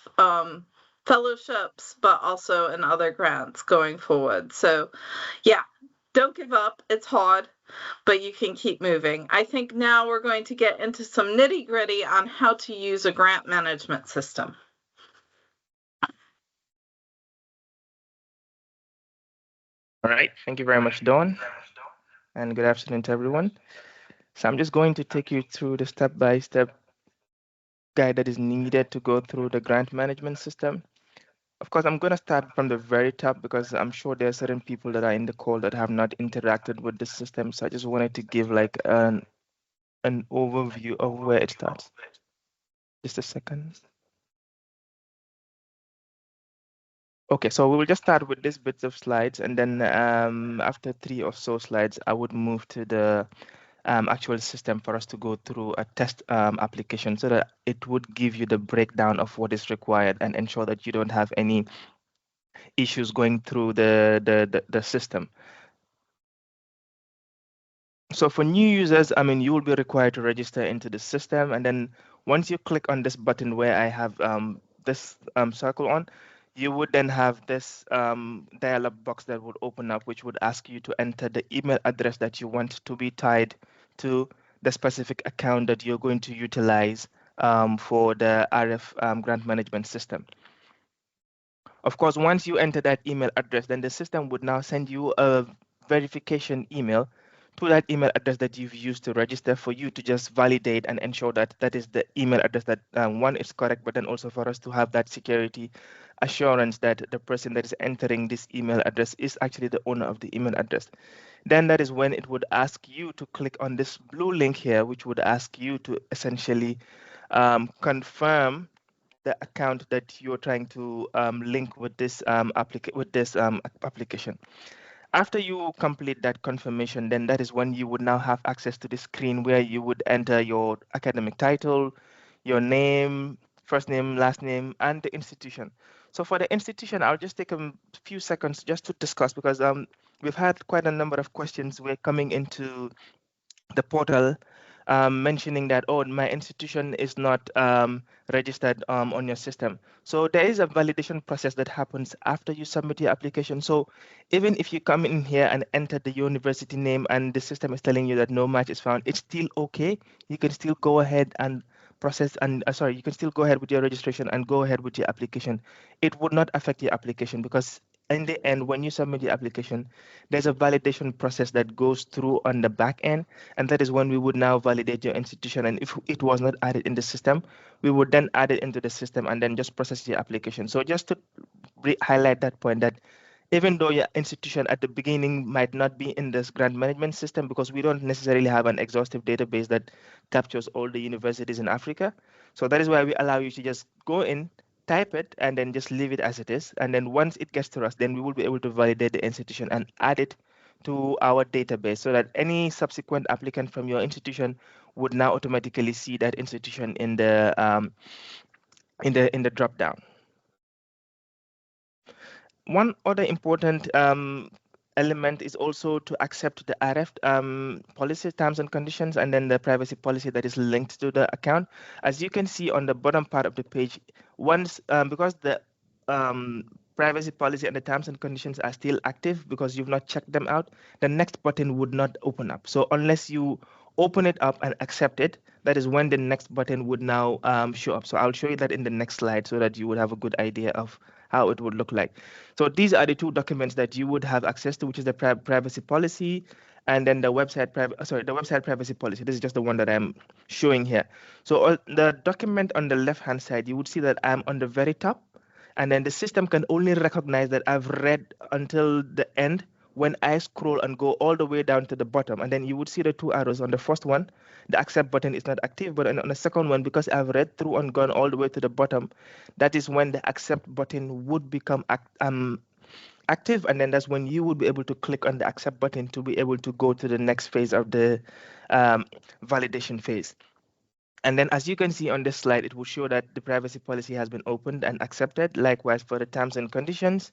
fellowships, but also in other grants going forward. So yeah, don't give up. It's hard, but you can keep moving. I think now we're going to get into some nitty-gritty on how to use a grant management system. All right, thank you very much, Dawn, and good afternoon to everyone. So I'm just going to take you through the step-by-step guide that is needed to go through the grant management system. Of course, I'm going to start from the very top because I'm sure there are certain people that are in the call that have not interacted with the system. So I just wanted to give like an overview of where it starts. Just a second. Okay, so we will just start with this bits of slides, and then after 3 or so slides, I would move to the actual system for us to go through a test application so that it would give you the breakdown of what is required and ensure that you don't have any issues going through the system. So for new users, I mean, you will be required to register into the system. And then once you click on this button where I have this circle on, you would then have this dialog box that would open up, which would ask you to enter the email address that you want to be tied to the specific account that you're going to utilize for the AREF grant management system. Of course, once you enter that email address, then the system would now send you a verification email to that email address that you've used to register, for you to just validate and ensure that that is the email address that one is correct, but then also for us to have that security assurance that the person that is entering this email address is actually the owner of the email address. Then that is when it would ask you to click on this blue link here, which would ask you to essentially confirm the account that you're trying to link with this application. After you complete that confirmation, then that is when you would now have access to the screen where you would enter your academic title, your name, first name, last name, and the institution. So for the institution, I'll just take a few seconds just to discuss, because we've had quite a number of questions. We're coming into the portal mentioning that, oh, my institution is not registered on your system. So there is a validation process that happens after you submit your application. So even if you come in here and enter the university name and the system is telling you that no match is found, it's still okay. You can still go ahead and process and you can still go ahead with your registration and go ahead with your application. It would not affect your application, because in the end, when you submit your application, there's a validation process that goes through on the back end, and that is when we would now validate your institution. And if it was not added in the system, we would then add it into the system and then just process your application. So just to highlight that point, that even though your institution at the beginning might not be in this grant management system, because we don't necessarily have an exhaustive database that captures all the universities in Africa. So that is why we allow you to just go in, type it, and then just leave it as it is. And then once it gets to us, then we will be able to validate the institution and add it to our database, so that any subsequent applicant from your institution would now automatically see that institution in the drop down. One other important element is also to accept the RF policy terms and conditions, and then the privacy policy that is linked to the account. As you can see on the bottom part of the page, once because the privacy policy and the terms and conditions are still active because you've not checked them out, the next button would not open up. So unless you open it up and accept it, that is when the next button would now show up. So I'll show you that in the next slide so that you would have a good idea of how it would look like. So these are the two documents that you would have access to, which is the privacy policy and then the website privacy policy. This is just the one that I'm showing here. So the document on the left-hand side, you would see that I'm on the very top, and then the system can only recognize that I've read until the end when I scroll and go all the way down to the bottom. And then you would see the two arrows. On the first one, the accept button is not active, but on the second one, because I've read through and gone all the way to the bottom, that is when the accept button would become active, and then that's when you would be able to click on the accept button to be able to go to the next phase of the validation phase. And then as you can see on this slide, it will show that the privacy policy has been opened and accepted, likewise for the terms and conditions.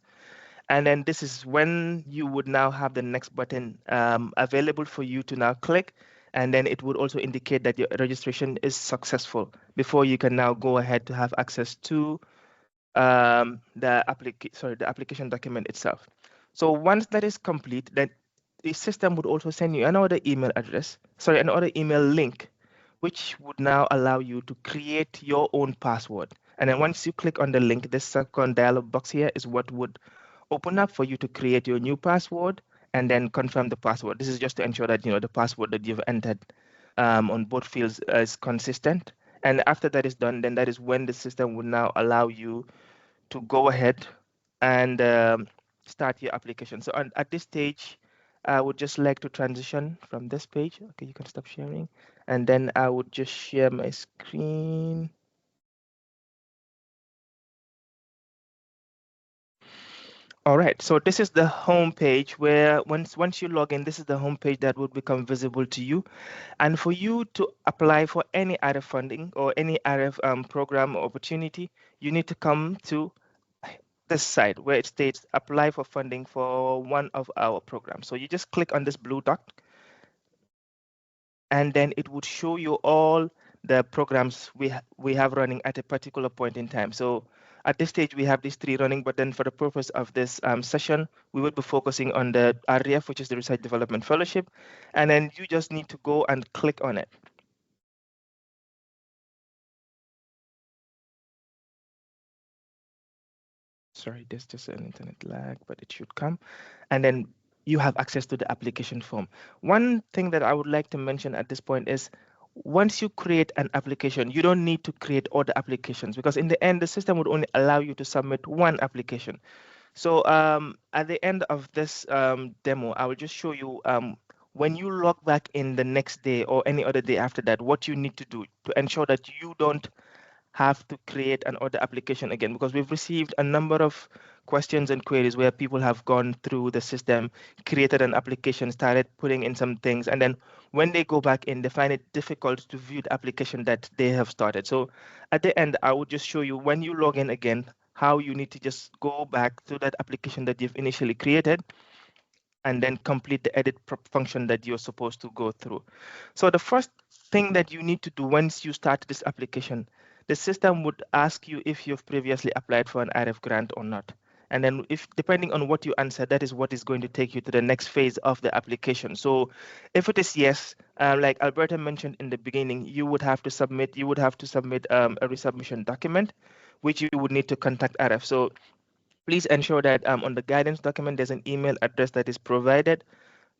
And then this is when you would now have the next button available for you to now click. And then it would also indicate that your registration is successful before you can now go ahead to have access to the application document itself. So once that is complete, then the system would also send you another email another email link, which would now allow you to create your own password. And then once you click on the link, this second dialog box here is what would open up for you to create your new password and then confirm the password. This is just to ensure that the password that you've entered on both fields is consistent. And after that is done, then that is when the system will now allow you to go ahead and start your application. So at this stage, I would just like to transition from this page. Okay, you can stop sharing. And then I would just share my screen. All right, so this is the home page where once you log in, this is the home page that would become visible to you. And for you to apply for any RF funding or any RF program or opportunity, you need to come to this side where it states apply for funding for one of our programs. So you just click on this blue dot, and then it would show you all the programs we have running at a particular point in time. So at this stage, we have these three running, but then for the purpose of this session, we will be focusing on the RDF, which is the Research Development Fellowship, and then you just need to go and click on it. Sorry, there's just an internet lag, but it should come. And then you have access to the application form. One thing that I would like to mention at this point is once you create an application, you don't need to create all the applications because in the end, the system would only allow you to submit one application. So at the end of this demo, I will just show you when you log back in the next day or any other day after that, what you need to do to ensure that you don't have to create an order application again, because we've received a number of questions and queries where people have gone through the system, created an application, started putting in some things, and then when they go back in, they find it difficult to view the application that they have started. So at the end, I will just show you when you log in again, how you need to just go back to that application that you've initially created and then complete the edit function that you're supposed to go through. So the first thing that you need to do once you start this application, the system would ask you if you've previously applied for an RF grant or not. And then if depending on what you answer, that is what is going to take you to the next phase of the application. So if it is yes, like Alberta mentioned in the beginning, you would have to submit a resubmission document, which you would need to contact RF. So please ensure that on the guidance document, there's an email address that is provided.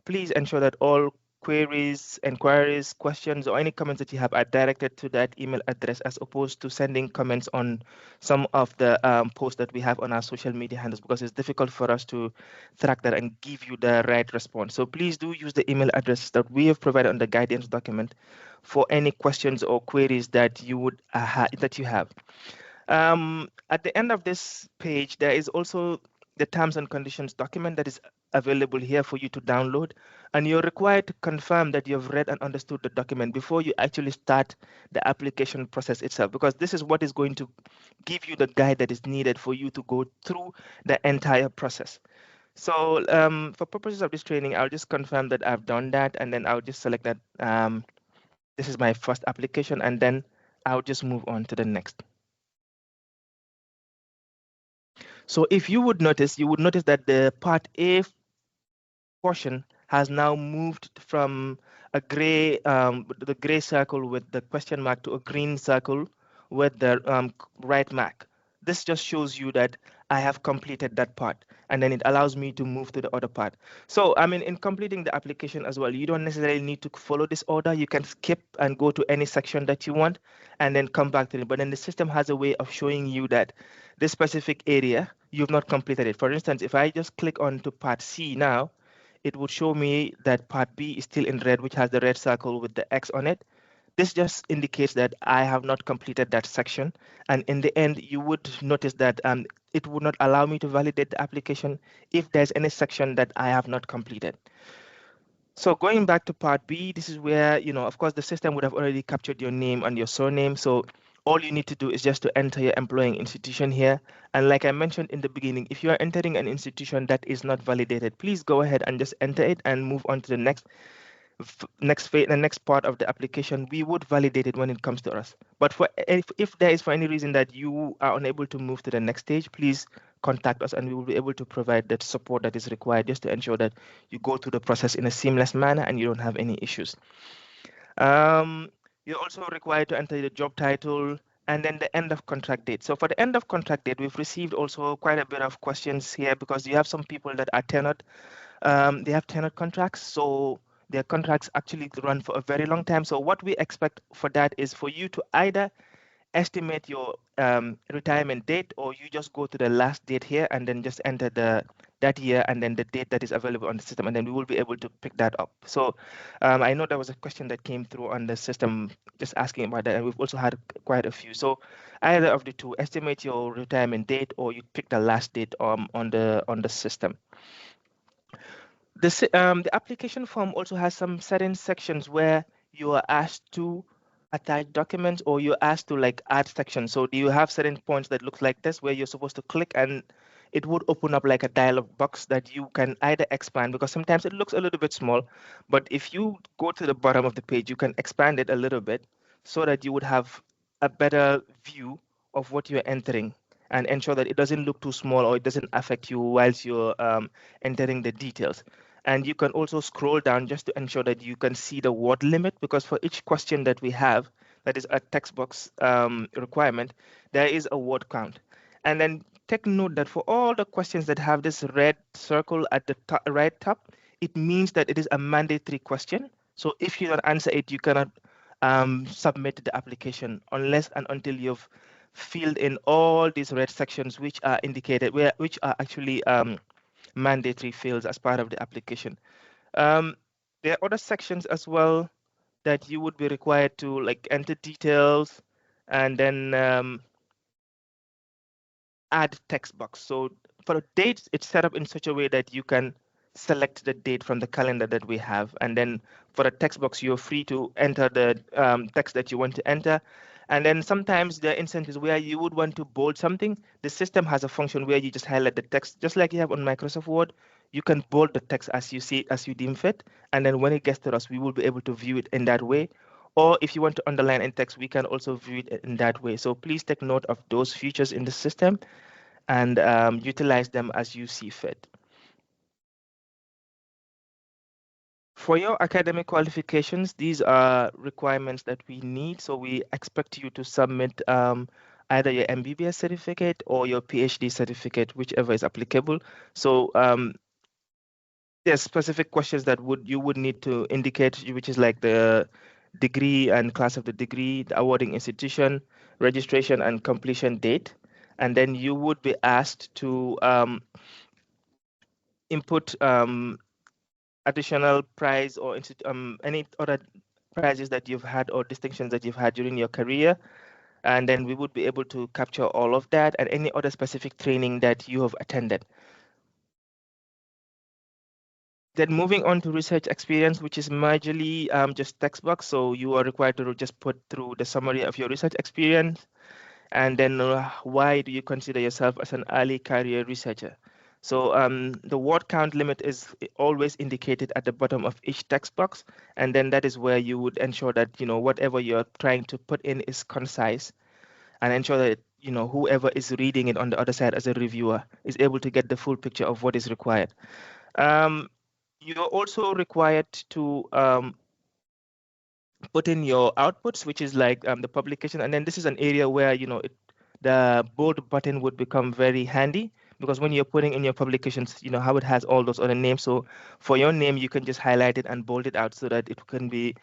Please ensure that all queries, inquiries, questions, or any comments that you have are directed to that email address as opposed to sending comments on some of the posts that we have on our social media handles, because it's difficult for us to track that and give you the right response. So please do use the email address that we have provided on the guidance document for any questions or queries that you would that you have. At the end of this page, there is also the terms and conditions document that is available here for you to download, and you're required to confirm that you've read and understood the document before you actually start the application process itself, because this is what is going to give you the guide that is needed for you to go through the entire process. So for purposes of this training, I'll just confirm that I've done that, and then I'll just select that this is my first application, and then I'll just move on to the next. So if you would notice, that the part A portion has now moved from a gray, the gray circle with the question mark to a green circle with the right mark. This just shows you that I have completed that part, and then it allows me to move to the other part. So, I mean, in completing the application as well, you don't necessarily need to follow this order. You can skip and go to any section that you want and then come back to it. But then the system has a way of showing you that this specific area, you've not completed it. For instance, if I just click on to part C now, it would show me that part B is still in red, which has the red circle with the X on it. This just indicates that I have not completed that section. And in the end, you would notice that it would not allow me to validate the application if there's any section that I have not completed. So going back to part B, this is where, of course, the system would have already captured your name and your surname. So all you need to do is just to enter your employing institution here. And like I mentioned in the beginning, if you are entering an institution that is not validated, please go ahead and just enter it and move on to the next phase, the next part of the application. We would validate it when it comes to us. But if there is for any reason that you are unable to move to the next stage, please contact us and we will be able to provide that support that is required just to ensure that you go through the process in a seamless manner and you don't have any issues. You're also required to enter the job title and then the end of contract date. So for the end of contract date, we've received also quite a bit of questions here because you have some people that are tenured. They have tenured contracts, so their contracts actually run for a very long time. So what we expect for that is for you to either estimate your retirement date, or you just go to the last date here and then just enter that year and then the date that is available on the system, and then we will be able to pick that up. So I know there was a question that came through on the system just asking about that, and we've also had quite a few. So either of the two, estimate your retirement date or you pick the last date on the system. The application form also has some certain sections where you are asked to attach documents or you're asked to like add sections. So do you have certain points that look like this where you're supposed to click and it would open up like a dialog box that you can either expand, because sometimes it looks a little bit small, but if you go to the bottom of the page, you can expand it a little bit so that you would have a better view of what you're entering and ensure that it doesn't look too small or it doesn't affect you whilst you're entering the details. And you can also scroll down just to ensure that you can see the word limit, because for each question that we have, that is a text box requirement, there is a word count. And then take note that for all the questions that have this red circle at the right top, it means that it is a mandatory question. So if you don't answer it, you cannot submit the application unless and until you've filled in all these red sections which are indicated, which are actually mandatory fields as part of the application. There are other sections as well that you would be required to like enter details and then add text box. So for the dates, it's set up in such a way that you can select the date from the calendar that we have. And then for the text box, you're free to enter the text that you want to enter. And then sometimes there are instances where you would want to bold something. The system has a function where you just highlight the text, just like you have on Microsoft Word. You can bold the text as you see, as you deem fit. And then when it gets to us, we will be able to view it in that way. Or if you want to underline in text, we can also view it in that way. So please take note of those features in the system and utilize them as you see fit. For your academic qualifications, these are requirements that we need. So we expect you to submit either your MBBS certificate or your PhD certificate, whichever is applicable. So there's specific questions that you would need to indicate, which is like the degree and class of the degree, the awarding institution, registration and completion date. And then you would be asked to input additional prize or any other prizes that you've had or distinctions that you've had during your career. And then we would be able to capture all of that and any other specific training that you have attended. Then moving on to research experience, which is majorly just text box. So you are required to just put through the summary of your research experience. And then why do you consider yourself as an early career researcher? So the word count limit is always indicated at the bottom of each text box. And then that is where you would ensure that, whatever you're trying to put in is concise and ensure that, whoever is reading it on the other side as a reviewer is able to get the full picture of what is required. You're also required to put in your outputs, which is like the publication. And then this is an area where, the bold button would become very handy because when you're putting in your publications, how it has all those other names. So for your name, you can just highlight it and bold it out so that it can be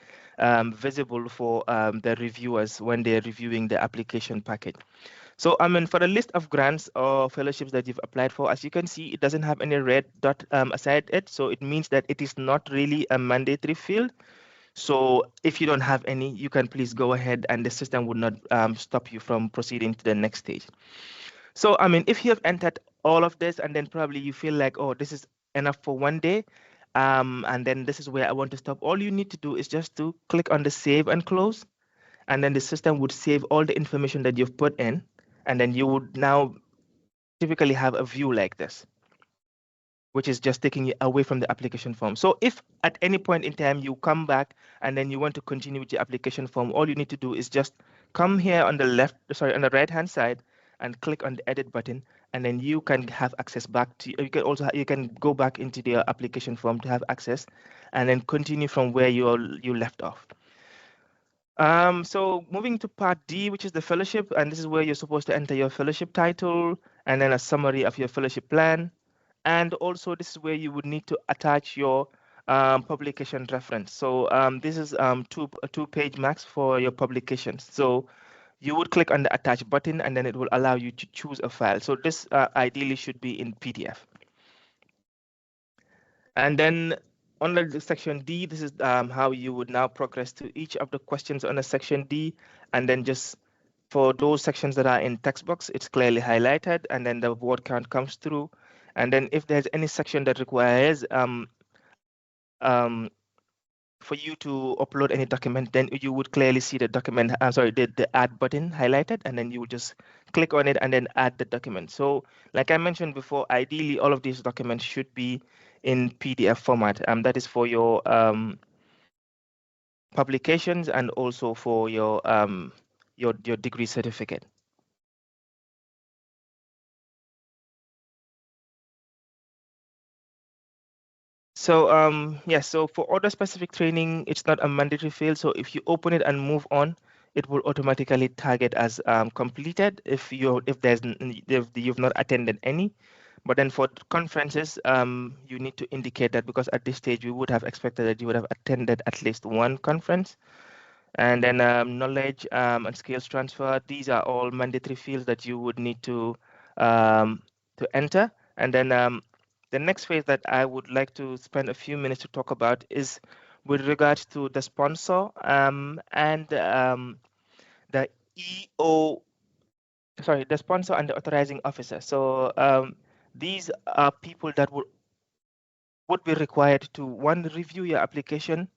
visible for the reviewers when they're reviewing the application package. So, for the list of grants or fellowships that you've applied for, as you can see, it doesn't have any red dot aside it. So it means that it is not really a mandatory field. So if you don't have any, you can please go ahead and the system would not stop you from proceeding to the next stage. So, if you have entered all of this and then probably you feel like, oh, this is enough for one day, and then this is where I want to stop, all you need to do is just to click on the save and close, and then the system would save all the information that you've put in, and then you would now typically have a view like this, which is just taking you away from the application form. So if at any point in time you come back and then you want to continue with the application form, all you need to do is just come here on the right hand side and click on the edit button, and then you can have access back to, you can go back into the application form to have access and then continue from where you left off. So moving to part D, which is the fellowship, and this is where you're supposed to enter your fellowship title and then a summary of your fellowship plan. And also this is where you would need to attach your publication reference. So this is a two-page max for your publications. So you would click on the attach button and then it will allow you to choose a file. So this ideally should be in PDF. And then under the section D, this is how you would now progress to each of the questions under section D. And then just for those sections that are in text box, it's clearly highlighted and then the word count comes through. And then if there's any section that requires for you to upload any document, then you would clearly see the document, the add button highlighted, and then you would just click on it and then add the document. So like I mentioned before, ideally all of these documents should be in PDF format. That is for your publications and also for your degree certificate. So so for other specific training, it's not a mandatory field. So if you open it and move on, it will automatically target as completed if you've not attended any. But then for conferences, you need to indicate that, because at this stage we would have expected that you would have attended at least one conference. And then knowledge and skills transfer, these are all mandatory fields that you would need to enter. And then the next phase that I would like to spend a few minutes to talk about is with regards to the sponsor and the EO, sorry, the sponsor and the authorizing officer. So these are people that would be required to, one, review your application,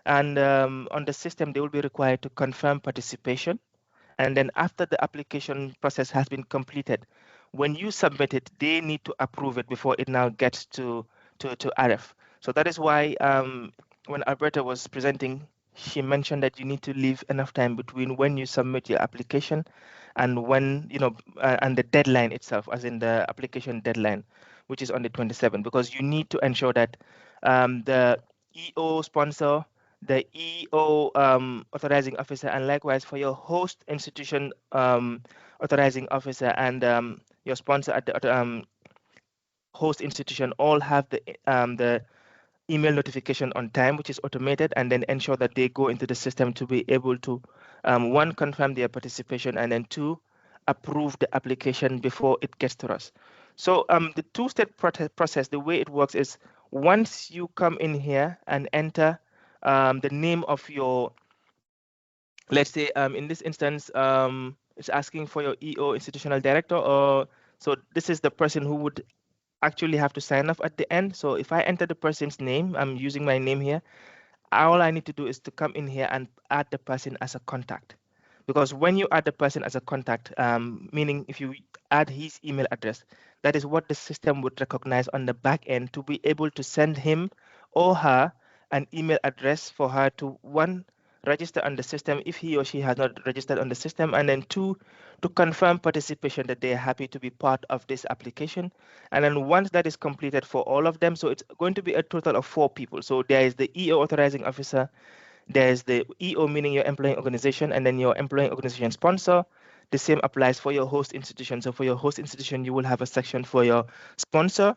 and on the system they will be required to confirm participation. And then after the application process has been completed, when you submit it, they need to approve it before it now gets to AREF. So that is why when Alberta was presenting, she mentioned that you need to leave enough time between when you submit your application and when, and the deadline itself, as in the application deadline, which is on the 27th, because you need to ensure that the EO sponsor, the EO authorizing officer, and likewise for your host institution authorizing officer and your sponsor at the host institution all have the email notification on time, which is automated, and then ensure that they go into the system to be able to, one, confirm their participation, and then two, approve the application before it gets to us. So the two-step process, the way it works is, once you come in here and enter the name of your, let's say in this instance, it's asking for your EO institutional director, or so this is the person who would actually have to sign off at the end. So if I enter the person's name, I'm using my name here, all I need to do is to come in here and add the person as a contact. Because when you add the person as a contact, meaning if you add his email address, that is what the system would recognize on the back end to be able to send him or her an email address for her to, one, register on the system if he or she has not registered on the system, and then two, to confirm participation, that they are happy to be part of this application. And then once that is completed for all of them, so it's going to be a total of 4 people. So there is the EO authorizing officer, there's the EO, meaning your employing organization, and then your employing organization sponsor. The same applies for your host institution. So for your host institution, you will have a section for your sponsor,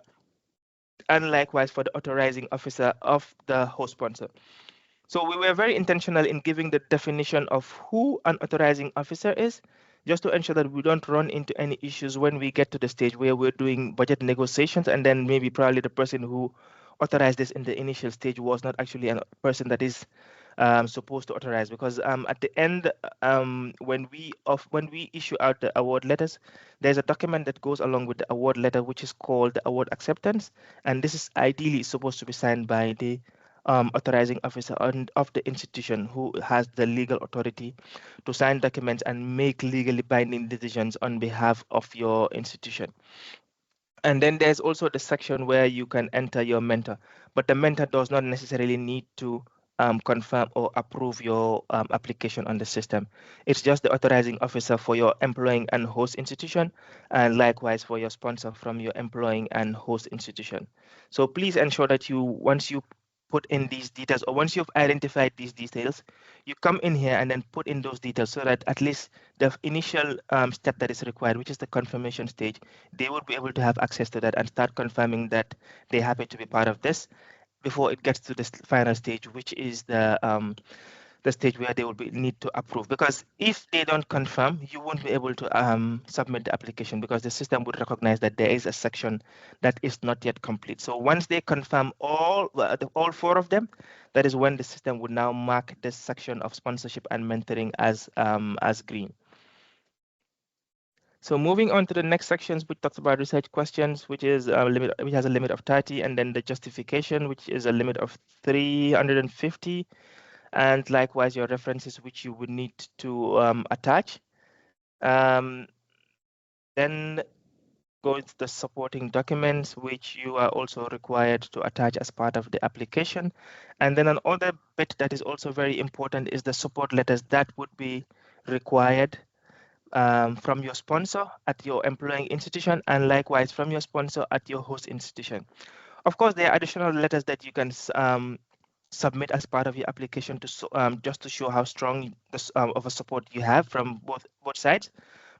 and likewise for the authorizing officer of the host sponsor. So we were very intentional in giving the definition of who an authorizing officer is, just to ensure that we don't run into any issues when we get to the stage where we're doing budget negotiations, and then maybe probably the person who authorized this in the initial stage was not actually a person that is supposed to authorize. Because at the end, when we issue out the award letters, there's a document that goes along with the award letter, which is called the award acceptance, and this is ideally supposed to be signed by the authorizing officer of the institution, who has the legal authority to sign documents and make legally binding decisions on behalf of your institution. And then there's also the section where you can enter your mentor, but the mentor does not necessarily need to confirm or approve your application on the system. It's just the authorizing officer for your employing and host institution, and likewise for your sponsor from your employing and host institution. So please ensure that once you put in these details, or once you've identified these details, you come in here and then put in those details, so that at least the initial step that is required, which is the confirmation stage, they will be able to have access to that and start confirming that they happen to be part of this before it gets to this final stage, which is the stage where they will need to approve. Because if they don't confirm, you won't be able to submit the application, because the system would recognize that there is a section that is not yet complete. So once they confirm all 4 of them, that is when the system would now mark this section of sponsorship and mentoring as green. So moving on to the next sections, we talked about research questions, which is which has a limit of 30, and then the justification, which is a limit of 350, and likewise your references, which you would need to attach. Then go into the supporting documents, which you are also required to attach as part of the application. And then another bit that is also very important is the support letters that would be required from your sponsor at your employing institution, and likewise from your sponsor at your host institution. Of course, there are additional letters that you can submit as part of your application to just to show how strong this, of a support you have from both sides.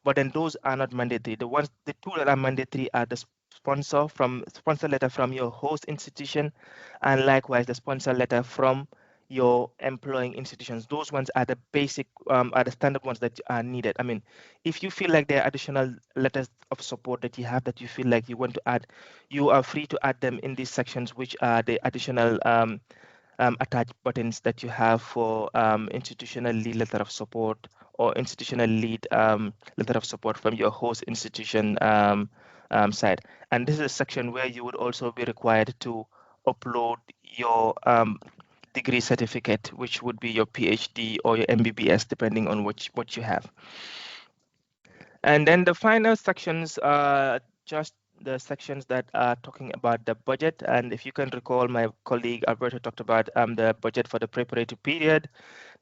But then those are not mandatory. The two that are mandatory are the sponsor letter from your host institution, and likewise the sponsor letter from your employing institutions. Those ones are the basic, are the standard ones that are needed. I mean, if you feel like there are additional letters of support that you have that you feel like you want to add, you are free to add them in these sections, which are the additional attached buttons that you have for institutional lead letter of support or institutional lead letter of support from your host institution side. And this is a section where you would also be required to upload your degree certificate, which would be your PhD or your MBBS, depending on what you have. And then the final sections are just the sections that are talking about the budget. And if you can recall, my colleague Alberto talked about the budget for the preparatory period,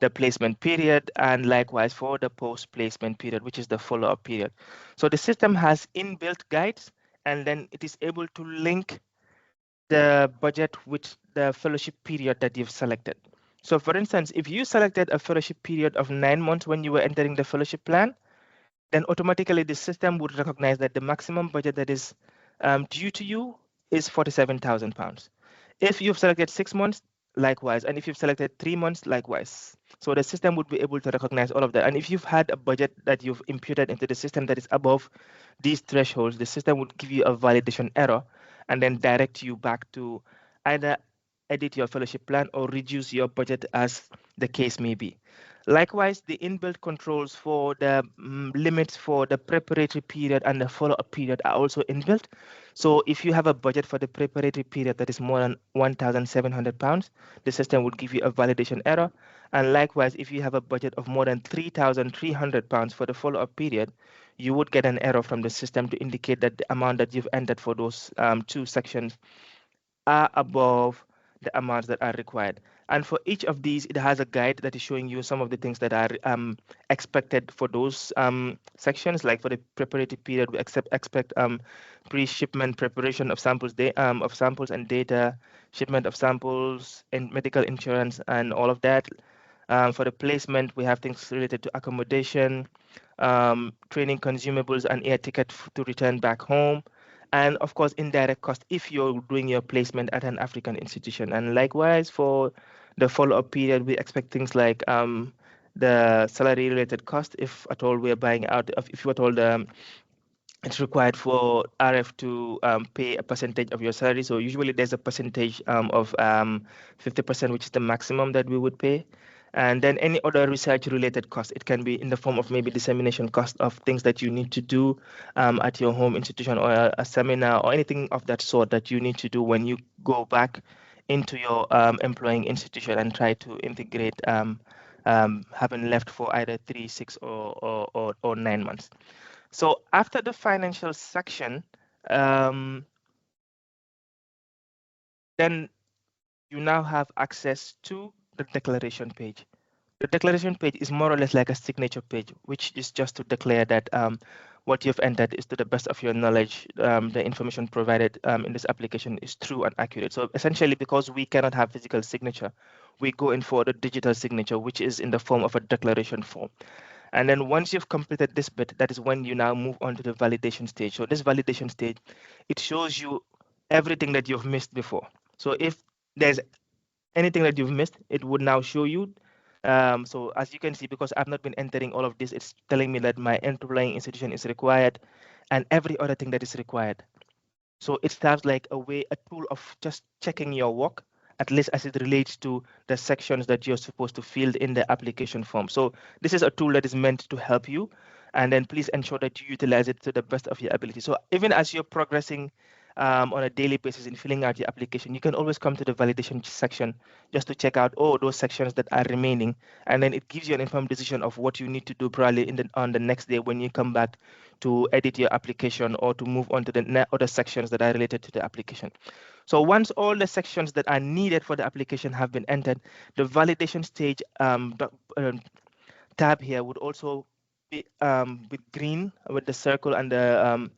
the placement period, and likewise for the post-placement period, which is the follow-up period. So the system has inbuilt guides, and then it is able to link the budget with the fellowship period that you've selected. So for instance, if you selected a fellowship period of 9 months when you were entering the fellowship plan, then automatically the system would recognize that the maximum budget that is due to you is £47,000. If you've selected 6 months, likewise. And if you've selected 3 months, likewise. So the system would be able to recognize all of that. And if you've had a budget that you've imputed into the system that is above these thresholds, the system would give you a validation error and then direct you back to either edit your fellowship plan or reduce your budget as the case may be. Likewise, the inbuilt controls for the limits for the preparatory period and the follow-up period are also inbuilt. So if you have a budget for the preparatory period that is more than £1,700, the system would give you a validation error. And likewise, if you have a budget of more than £3,300 for the follow-up period, you would get an error from the system to indicate that the amount that you've entered for those two sections are above the amounts that are required. And for each of these, it has a guide that is showing you some of the things that are expected for those sections. Like for the preparatory period, we expect pre-shipment preparation of samples, and data, shipment of samples, and medical insurance, and all of that. For the placement, we have things related to accommodation, training consumables, and air ticket to return back home, and of course indirect cost if you're doing your placement at an African institution. And likewise for the follow-up period, we expect things like the salary related cost, if at all we're buying out, if at all it's required for RF to pay a percentage of your salary. So usually there's a percentage of 50%, which is the maximum that we would pay. And then any other research related cost, it can be in the form of maybe dissemination cost of things that you need to do at your home institution, or a seminar, or anything of that sort that you need to do when you go back into your employing institution and try to integrate having left for either 3, 6, or 9 months. So after the financial section, then you now have access to the declaration page. The declaration page is more or less like a signature page, which is just to declare that what you've entered is to the best of your knowledge. The information provided in this application is true and accurate. So essentially, because we cannot have physical signature, we go in for the digital signature, which is in the form of a declaration form. And then once you've completed this bit, that is when you now move on to the validation stage. So this validation stage, it shows you everything that you've missed before. So if there's anything that you've missed, it would now show you. So as you can see, because I've not been entering all of this, it's telling me that my employing institution is required and every other thing that is required. So it serves like a tool of just checking your work, at least as it relates to the sections that you're supposed to fill in the application form. So this is a tool that is meant to help you, and then please ensure that you utilize it to the best of your ability. So even as you're progressing on a daily basis in filling out your application, you can always come to the validation section just to check out those sections that are remaining, and then it gives you an informed decision of what you need to do probably on the next day when you come back to edit your application or to move on to the other sections that are related to the application. So once all the sections that are needed for the application have been entered, the validation stage tab here would also be with green with the circle and the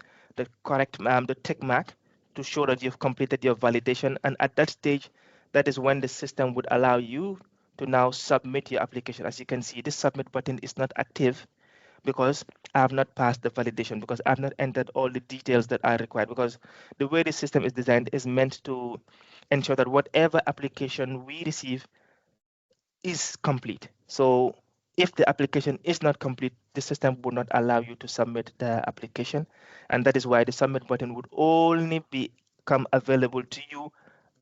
correct the tick mark to show that you've completed your validation. And at that stage, that is when the system would allow you to now submit your application. As you can see, this submit button is not active because I have not passed the validation, because I've not entered all the details that are required, because the way the system is designed is meant to ensure that whatever application we receive is complete. So if the application is not complete, the system will not allow you to submit the application. And that is why the submit button would only become available to you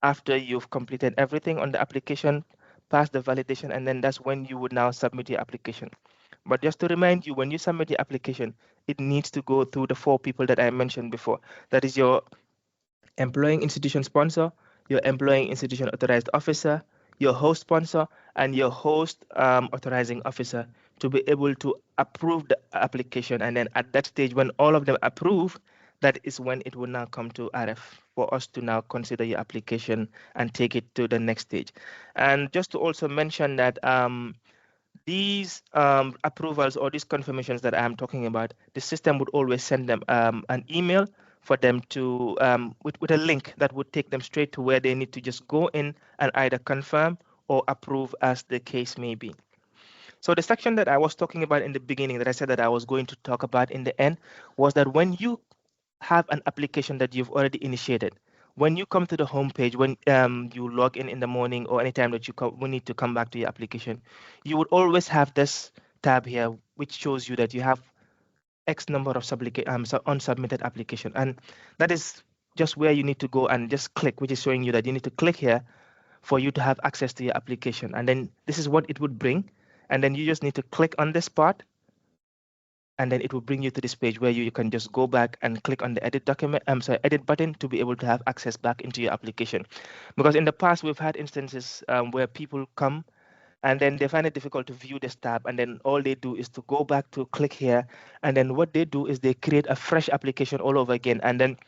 after you've completed everything on the application, passed the validation, and then that's when you would now submit your application. But just to remind you, when you submit your application, it needs to go through the 4 people that I mentioned before. That is your employing institution sponsor, your employing institution authorized officer, your host sponsor, and your host authorizing officer to be able to approve the application. And then at that stage, when all of them approve, that is when it will now come to RF for us to now consider your application and take it to the next stage. And just to also mention that these approvals or these confirmations that I'm talking about, the system would always send them an email for them to with a link that would take them straight to where they need to just go in and either confirm or approve as the case may be. So the section that I was talking about in the beginning that I said that I was going to talk about in the end was that when you have an application that you've already initiated, when you come to the home page, when you log in the morning or anytime that you we need to come back to your application, you would always have this tab here, which shows you that you have X number of unsubmitted application. And that is just where you need to go and just click, which is showing you that you need to click here for you to have access to your application. And then this is what it would bring. And then you just need to click on this part, and then it will bring you to this page where you can just go back and click on the edit document, edit button to be able to have access back into your application. Because in the past, we've had instances where people come and then they find it difficult to view this tab, and then all they do is to go back to click here, and then what they do is they create a fresh application all over again. And then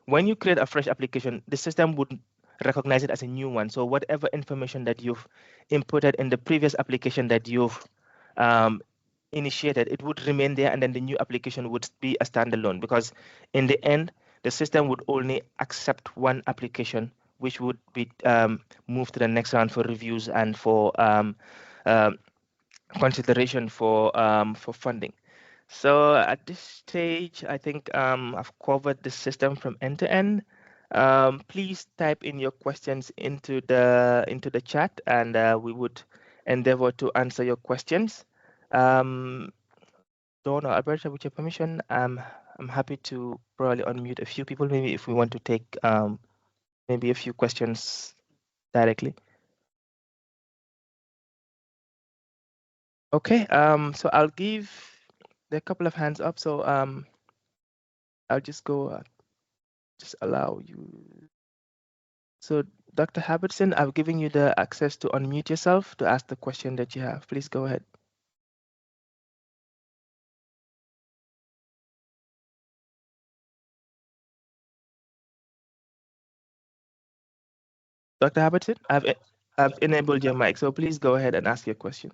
when you create a fresh application, the system would recognize it as a new one. So whatever information that you've inputted in the previous application that you've um, initiated, it would remain there, and then the new application would be a standalone, because in the end, the system would only accept one application, which would be moved to the next round for reviews and for consideration for funding. So at this stage, I think I've covered the system from end to end. Please type in your questions into the chat, and we would endeavor to answer your questions. Dawn or Alberta, with your permission, I'm happy to probably unmute a few people, maybe if we want to take maybe a few questions directly. Okay, so I'll give a couple of hands up. So I'll just go, just allow you. So Dr. Habertson, I've given you the access to unmute yourself to ask the question that you have. Please go ahead. Dr. Habertson, I've enabled your mic, so please go ahead and ask your question.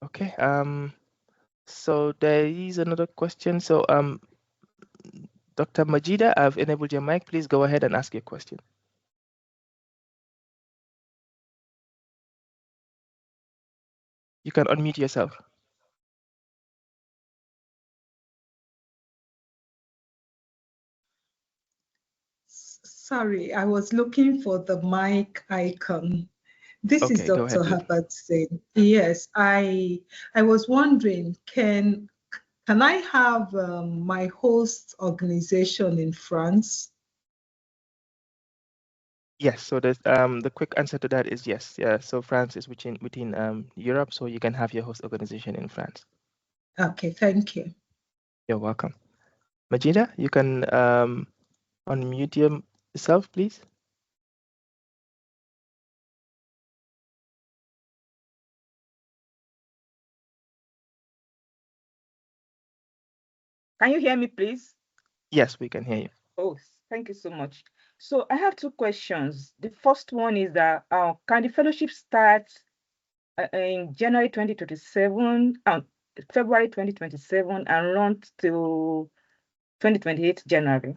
Okay, so there is another question. So Dr. Majida, I've enabled your mic. Please go ahead and ask your question. You can unmute yourself. Sorry, I was looking for the mic icon. This is Dr. Habertson. Yes, I was wondering, can I have my host organization in France? Yes, so the quick answer to that is yes. Yeah, so France is within Europe, so you can have your host organization in France. Okay, thank you. You're welcome. Majida, you can unmute yourself, please. Can you hear me, please? Yes, we can hear you. Oh, thank you so much. So I have two questions. The first one is that can the fellowship start in January 2027, February 2027, and run till 2028 January?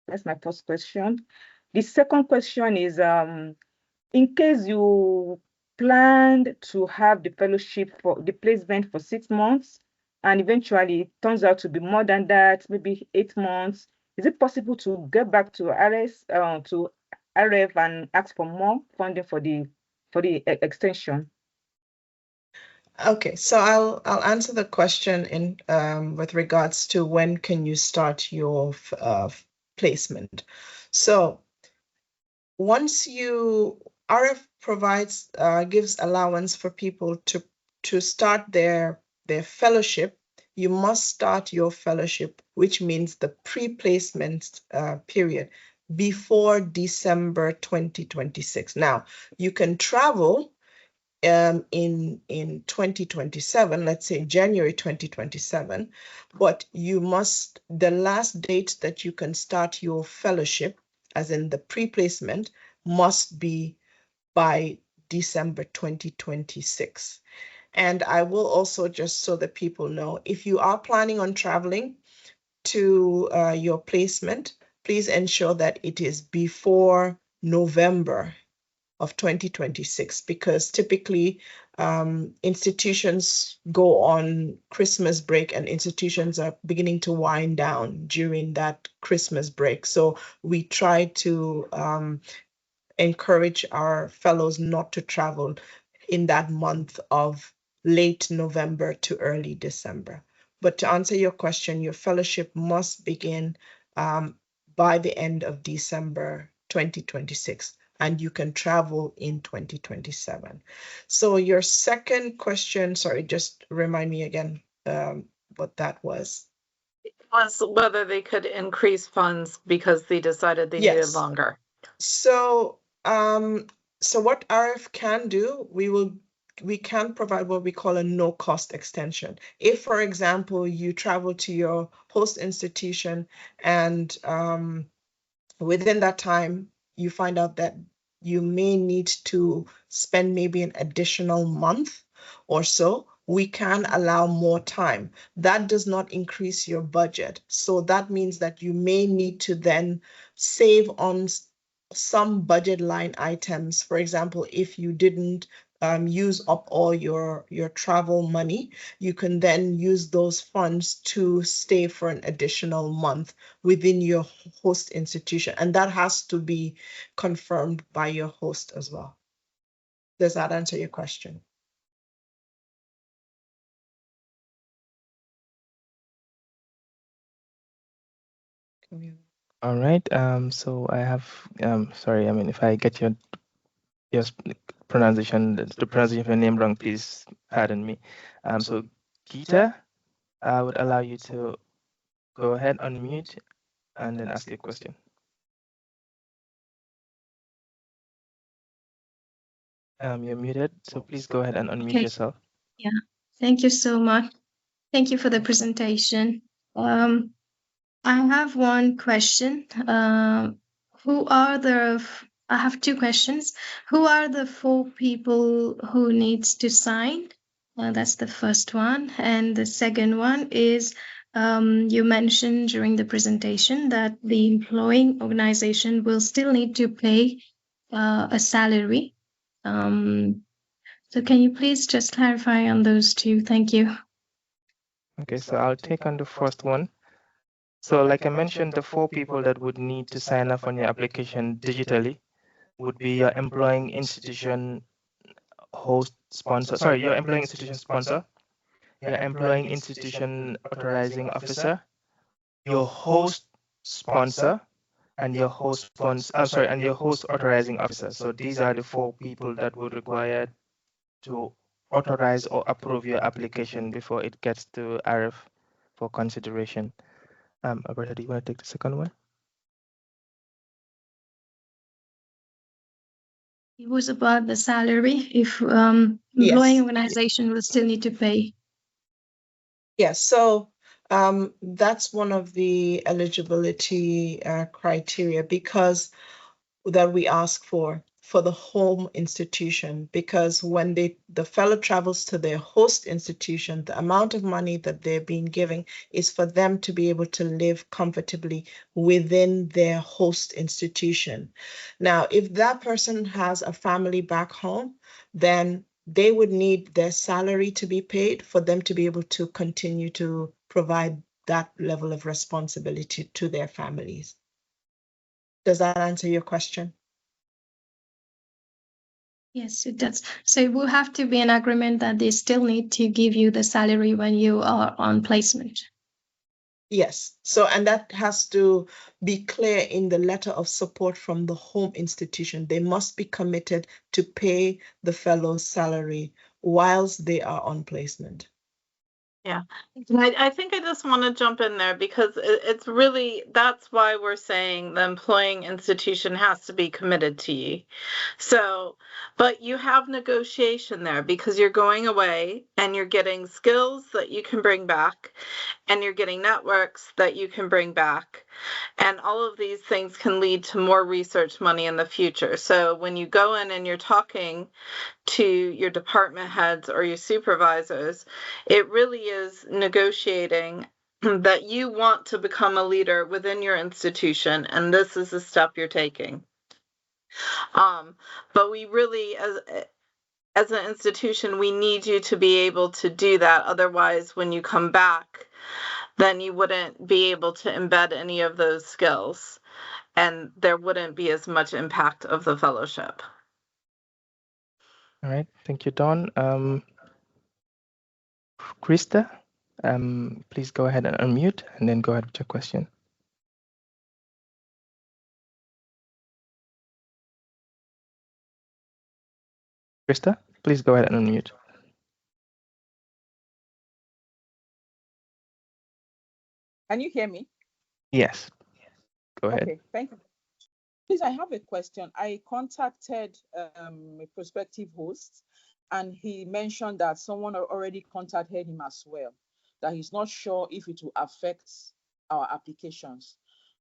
That's my first question. The second question is, in case you planned to have the fellowship for the placement for 6 months, and eventually it turns out to be more than that, maybe 8 months, is it possible to get back to to RF and ask for more funding for the extension? Okay, so I'll answer the question in with regards to when can you start your placement. So once RF provides gives allowance for people to start their fellowship, you must start your fellowship, which means the pre-placement period, before December 2026. Now, you can travel in 2027, let's say January 2027, but the last date that you can start your fellowship, as in the pre-placement, must be by December 2026. And I will also, just so that people know, if you are planning on traveling to your placement, please ensure that it is before November of 2026, because typically institutions go on Christmas break and institutions are beginning to wind down during that Christmas break. So we try to encourage our fellows not to travel in that month of late November to early December. But to answer your question, your fellowship must begin by the end of December 2026, and you can travel in 2027. So your second question, sorry, just remind me again what that was. It was whether they could increase funds because they decided they needed longer. So what RF can do, we can provide what we call a no-cost extension. If, for example, you travel to your host institution and within that time you find out that you may need to spend maybe an additional month or so, we can allow more time. That does not increase your budget. So that means that you may need to then save on some budget line items. For example, if you didn't use up all your travel money, you can then use those funds to stay for an additional month within your host institution. And that has to be confirmed by your host as well. Does that answer your question? All right. So I have sorry, I mean, if I get your pronunciation, the pronunciation of your name wrong, please pardon me. So Gita, I would allow you to go ahead, unmute, and then ask your question. You're muted, so please go ahead and unmute yourself. Yeah, thank you so much. Thank you for the presentation. I have one question. I have two questions. Who are the 4 people who needs to sign? That's the first one. And the second one is, you mentioned during the presentation that the employing organization will still need to pay a salary. So can you please just clarify on those two? Thank you. Okay, so I'll take on the first one. So like I mentioned, the 4 people that would need to sign off on your application digitally would be your employing institution host sponsor, sorry, your employing institution sponsor, your employing institution authorizing officer, your host sponsor, and your host and your host authorizing officer. So these are the 4 people that would require to authorize or approve your application before it gets to AREF for consideration. Alberta, do you want to take the second one? It was about the salary, if employing organization will still need to pay. Yes, so that's one of the eligibility criteria because that we ask for. for the home institution, because when the fellow travels to their host institution, the amount of money that they're being given is for them to be able to live comfortably within their host institution. Now, if that person has a family back home, then they would need their salary to be paid for them to be able to continue to provide that level of responsibility to their families. Does that answer your question? Yes, it does. So it will have to be an agreement that they still need to give you the salary when you are on placement. Yes. So, and that has to be clear in the letter of support from the home institution. They must be committed to pay the fellow's salary whilst they are on placement. Yeah, I think I just want to jump in there because it's really, that's why we're saying the employing institution has to be committed to you. So, but you have negotiation there because you're going away and you're getting skills that you can bring back and you're getting networks that you can bring back. And all of these things can lead to more research money in the future. So when you go in and you're talking to your department heads or your supervisors, it really is negotiating that you want to become a leader within your institution, and this is the step you're taking. But we really, as an institution, we need you to be able to do that. Otherwise, when you come back, then you wouldn't be able to embed any of those skills, and there wouldn't be as much impact of the fellowship. All right, thank you, Dawn. Krista, please go ahead and unmute and then go ahead with your question. Krista, please go ahead and unmute. Can you hear me? Yes, go ahead. Okay, thank you. Please, I have a question. I contacted a prospective host, and he mentioned that someone already contacted him as well, that he's not sure if it will affect our applications.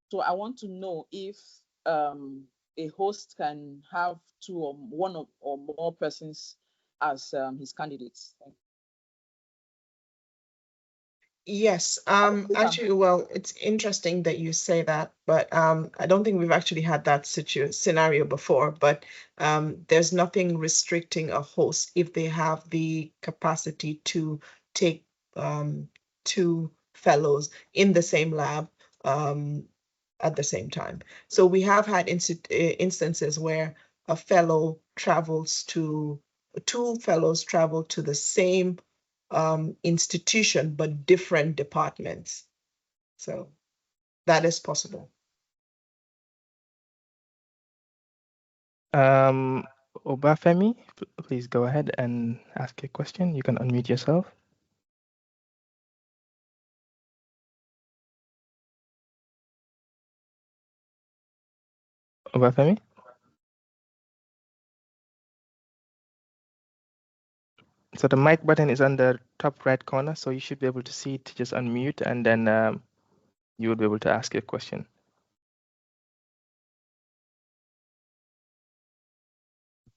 So I want to know if a host can have one or more persons as his candidates. Thank you. Yes, actually, well, it's interesting that you say that, but I don't think we've actually had that scenario before, but there's nothing restricting a host if they have the capacity to take 2 fellows in the same lab at the same time. So we have had instances where a fellow travels to, 2 fellows travel to the same institution, but different departments. So that is possible. Obafemi, please go ahead and ask a question. You can unmute yourself. Obafemi? So the mic button is on the top right corner, so you should be able to see it. Just unmute, and then you will be able to ask your question.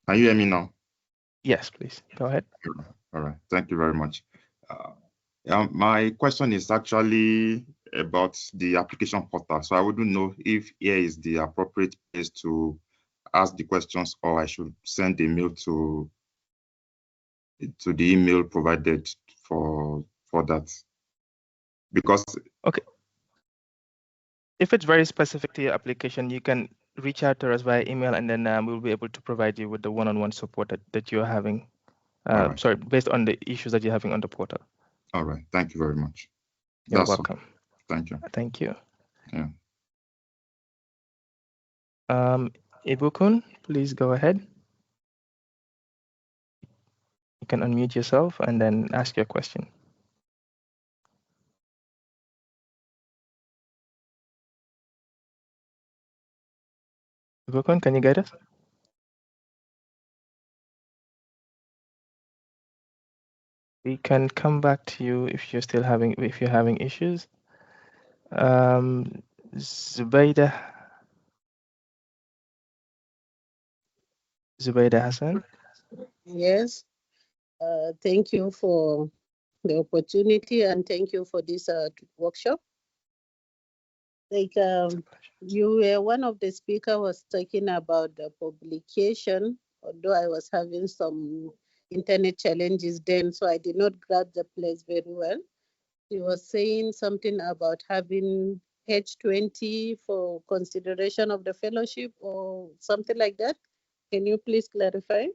Can you hear me now? Yes, please. Go ahead. All right. Thank you very much. My question is actually about the application portal. So I wouldn't know if here is the appropriate place to ask the questions, or I should send a mail to the email provided for that. Because okay, if it's very specific to your application, you can reach out to us via email, and then we'll be able to provide you with the one-on-one support that you're having. Right. Sorry, based on the issues that you're having on the portal. All right. Thank you very much. You're welcome. All. Thank you. Thank you. Yeah. Ibukun, please go ahead. You can unmute yourself and then ask your question. Ibukun, can you guide us? We can come back to you if you're having issues. Zubaida. Zubaida Hassan. Yes. Thank you for the opportunity and thank you for this workshop. Like you were one of the speaker was talking about the publication, although I was having some internet challenges then, so I did not grab the place very well. He was saying something about having H20 for consideration of the fellowship or something like that. Can you please clarify?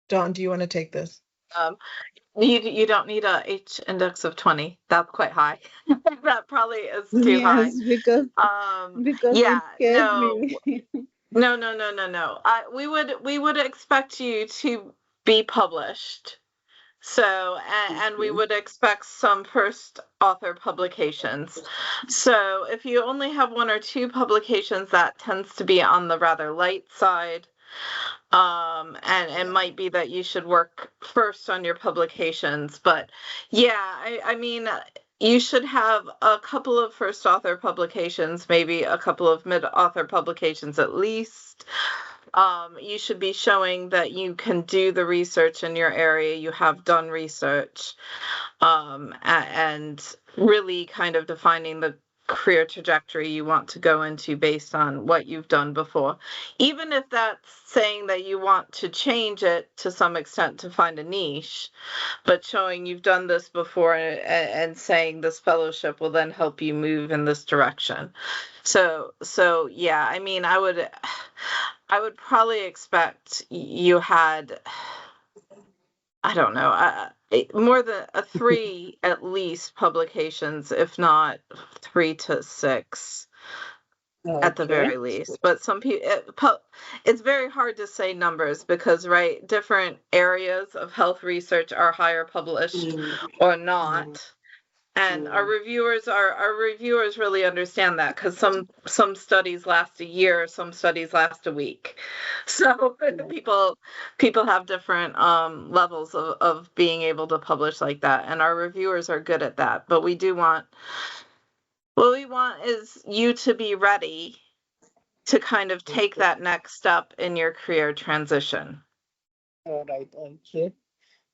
Dawn, do you want to take this? You don't need a H index of 20. That's quite high. That probably is too high. Yes, because Yeah, it scared no, me. no. We would expect you to be published. So, and we would expect some first author publications. So if you only have one or two publications, that tends to be on the rather light side. And it might be that you should work first on your publications. But yeah, I mean, you should have a couple of first author publications, maybe a couple of mid author publications at least. You should be showing that you can do the research in your area, you have done research, and really kind of defining the career trajectory you want to go into based on what you've done before. Even if that's saying that you want to change it to some extent to find a niche, but showing you've done this before and saying this fellowship will then help you move in this direction. So yeah, I mean, I would probably expect you had, I don't know, more than three at least publications, if not 3 to 6 at the very least. But some people, it's very hard to say numbers because, right, different areas of health research are higher published or not. And our reviewers really understand that because some studies last a year, some studies last a week. So people have different levels of being able to publish like that, and our reviewers are good at that. But we want is you to be ready to kind of take that next step in your career transition. All right, okay.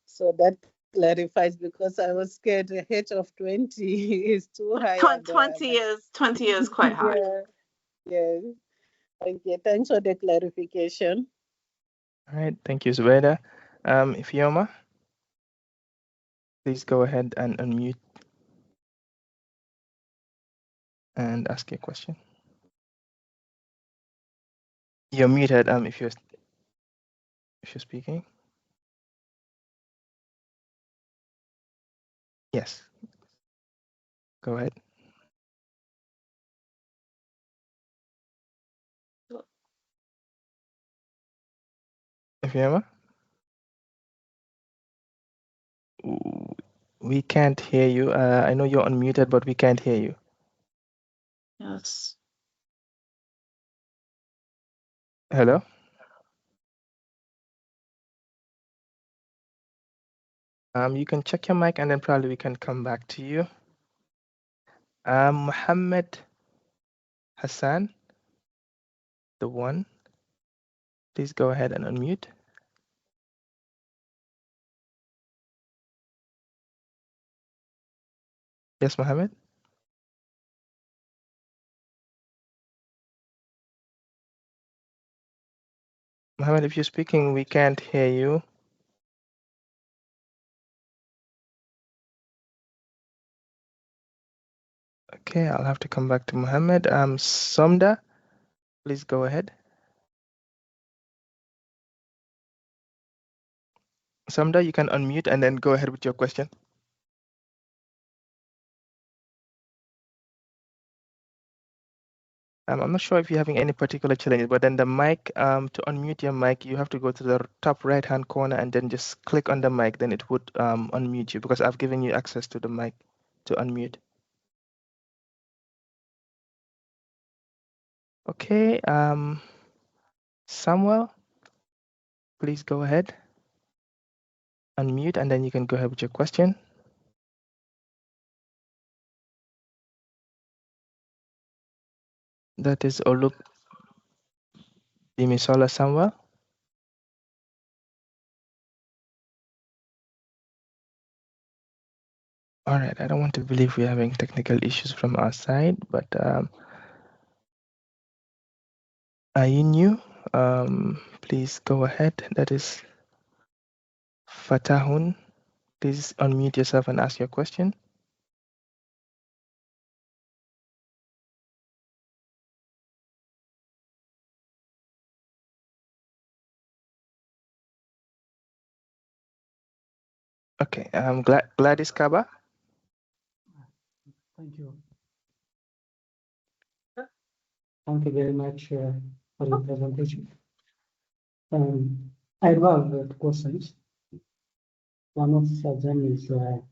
So that clarifies because I was scared the H of 20 is too high. 20 is quite high. Yeah. Okay, thanks for the clarification. All right, thank you, Zubaida. Ifeoma, please go ahead and unmute and ask your question. You're muted if you're speaking. Yes. Go ahead. Ifeoma? We can't hear you. I know you're unmuted, but we can't hear you. Yes. Hello? You can check your mic and then probably we can come back to you. Muhammad Hassan, the one. Please go ahead and unmute. Yes, Mohammed? Mohammed, if you're speaking, we can't hear you. Okay, I'll have to come back to Mohammed. Somda, please go ahead. Samda, you can unmute and then go ahead with your question. I'm not sure if you're having any particular challenges, but then the mic, to unmute your mic, you have to go to the top right-hand corner and then just click on the mic, then it would unmute you because I've given you access to the mic to unmute. Okay, Samuel, please go ahead. Unmute and then you can go ahead with your question. That is Bimisola Samuel. All right, I don't want to believe we're having technical issues from our side, but are you new? Please go ahead. That is Fatahun. Please unmute yourself and ask your question. Okay, Gladys Kaba. Thank you. Thank you very much for the presentation. I have two questions. One of them is in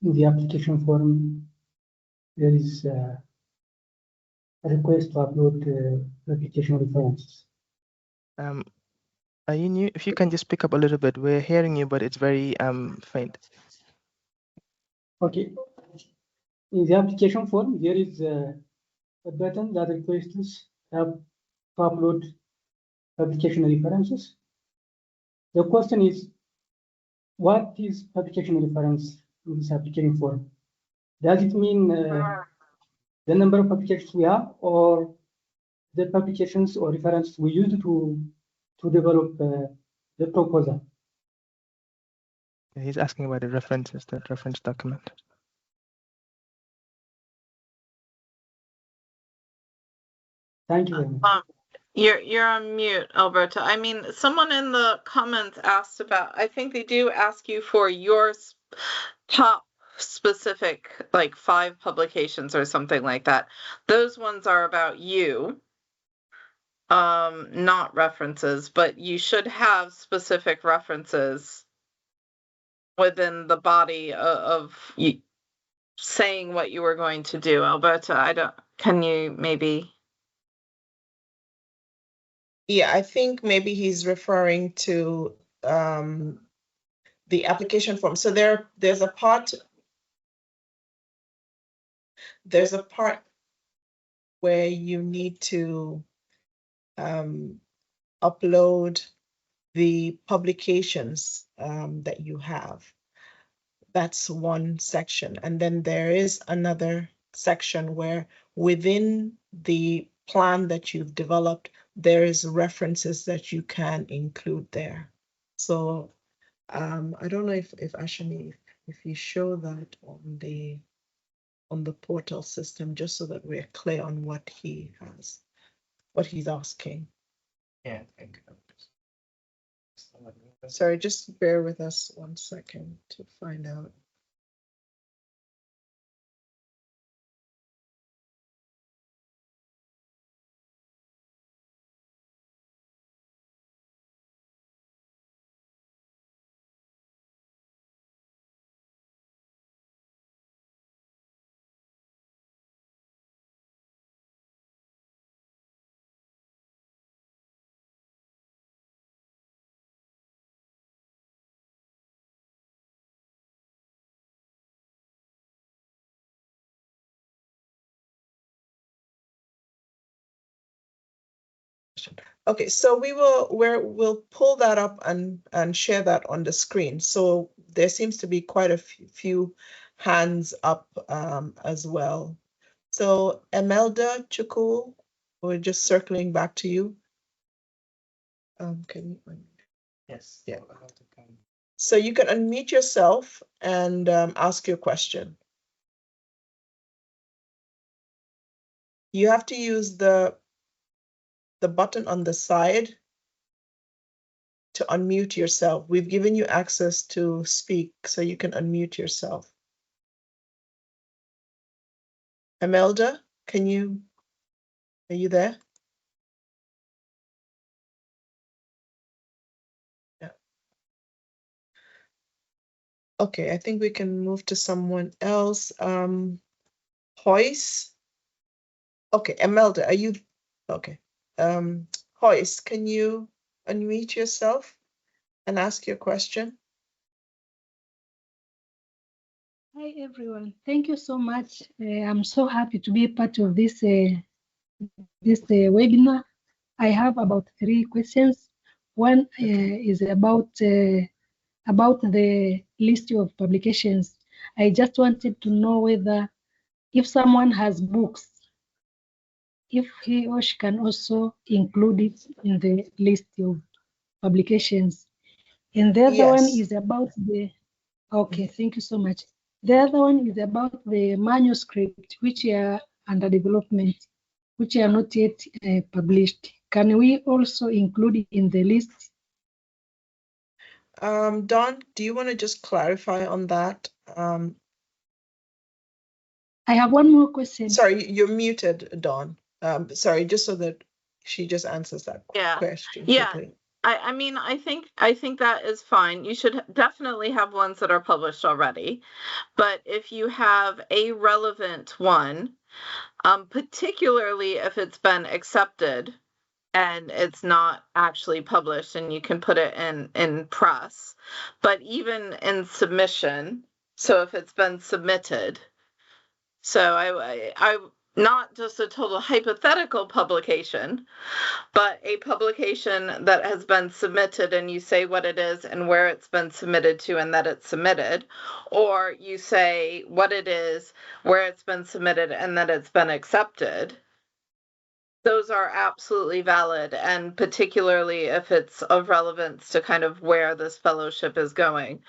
the application form, there is a request to upload application references. Are you new? If you can just pick up a little bit, we're hearing you, but it's very faint. Okay. In the application form, there is a button that requests us to upload application references. The question is, what is application reference in this application form? Does it mean the number of applications we have, or the publications or references we use to develop the proposal? He's asking about the references, the reference document. Thank you very much. You're on mute, Alberto. I mean, someone in the comments asked about, I think they do ask you for your top specific, like 5 publications or something like that. Those ones are about you, not references, but you should have specific references within the body of you saying what you were going to do. Alberto, can you maybe? Yeah, I think maybe he's referring to the application form. So there's a part where you need to upload the publications that you have. That's one section. And then there is another section where within the plan that you've developed, there is references that you can include there. So I don't know if Ashani, if you show that on the portal system, just so that we're clear on what he has, what he's asking. Yeah. Sorry, just bear with us 1 second to find out. Okay, so we'll pull that up and share that on the screen. So there seems to be quite a few hands up as well. So Emelda Chukwu, we're just circling back to you. Can you? Yes. Yeah. So you can unmute yourself and ask your question. You have to use the button on the side to unmute yourself. We've given you access to speak, so you can unmute yourself. Emelda, are you there? Yeah. Okay, I think we can move to someone else. Hoyce. Okay, Emelda, are you okay? Hoyce, can you unmute yourself and ask your question? Hi everyone, thank you so much. I'm so happy to be a part of this webinar. I have about 3 questions. One is about the list of publications. I just wanted to know whether if someone has books, if he or she can also include it in the list of publications. And the other one is about the, okay, thank you so much. The other one is about the manuscript, which are under development, which are not yet published. Can we also include it in the list? Dawn, do you want to just clarify on that? I have one more question. Sorry, you're muted, Dawn. Sorry, just so that she just answers that question quickly. I mean, I think that is fine. You should definitely have ones that are published already. But if you have a relevant one, particularly if it's been accepted and it's not actually published, and you can put it in press, but even in submission, so if it's been submitted, so I not just a total hypothetical publication, but a publication that has been submitted, and you say what it is and where it's been submitted to and that it's submitted, or you say what it is, where it's been submitted, and that it's been accepted. Those are absolutely valid, and particularly if it's of relevance to kind of where this fellowship is going,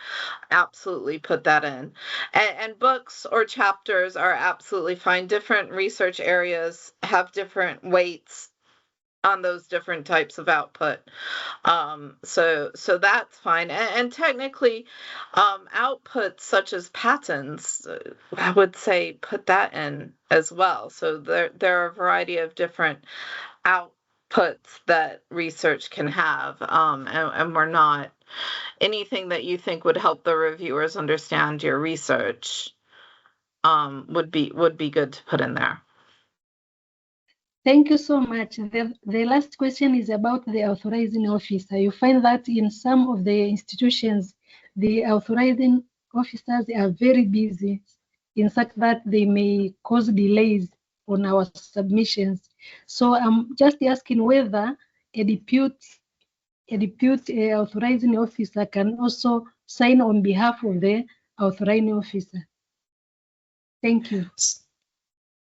absolutely put that in. And books or chapters are absolutely fine. Different research areas have different weights on those different types of output. So that's fine. And technically, outputs such as patents, I would say put that in as well. So there are a variety of different outputs that research can have, and we're not anything that you think would help the reviewers understand your research would be good to put in there. Thank you so much. The last question is about the authorizing officer. You find that in some of the institutions, the authorizing officers are very busy in such that they may cause delays on our submissions. So I'm just asking whether a deputy authorizing officer can also sign on behalf of the authorizing officer. Thank you.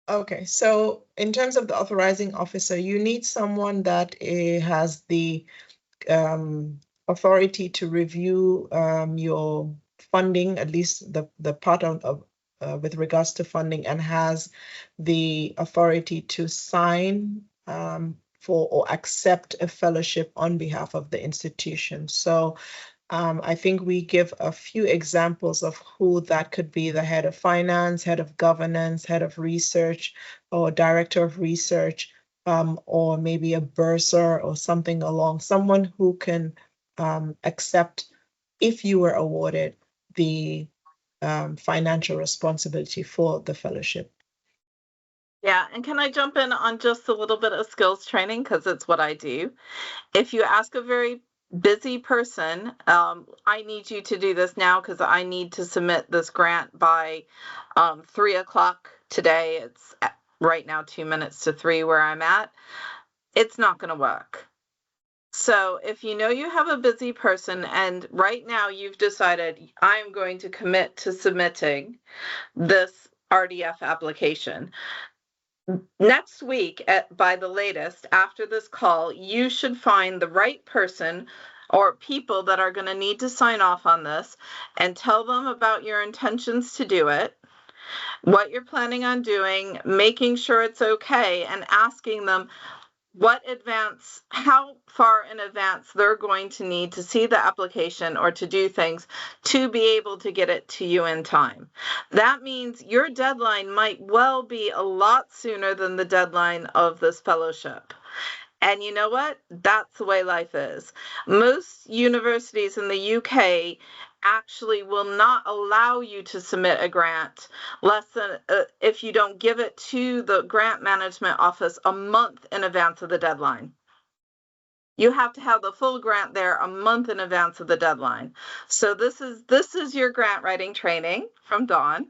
Okay, so in terms of the authorizing officer, you need someone that has the authority to review your funding, at least the part of with regards to funding, and has the authority to sign for or accept a fellowship on behalf of the institution. So I think we give a few examples of who that could be: the head of finance, head of governance, head of research, or director of research, or maybe a bursar or something along, someone who can accept, if you were awarded, the financial responsibility for the fellowship. Yeah, and can I jump in on just a little bit of skills training, because it's what I do. If you ask a very busy person, I need you to do this now because I need to submit this grant by 3 o'clock today. It's right now 2 minutes to 3 where I'm at. It's not going to work. So if you know you have a busy person and right now you've decided I'm going to commit to submitting this RDF application, next week, by the latest, after this call, you should find the right person or people that are going to need to sign off on this and tell them about your intentions to do it, what you're planning on doing, making sure it's okay, and asking them how far in advance they're going to need to see the application or to do things to be able to get it to you in time. That means your deadline might well be a lot sooner than the deadline of this fellowship. And you know what? That's the way life is. Most universities in the UK actually will not allow you to submit a grant less than if you don't give it to the grant management office a month in advance of the deadline. You have to have the full grant there a month in advance of the deadline. So this is your grant writing training from Dawn.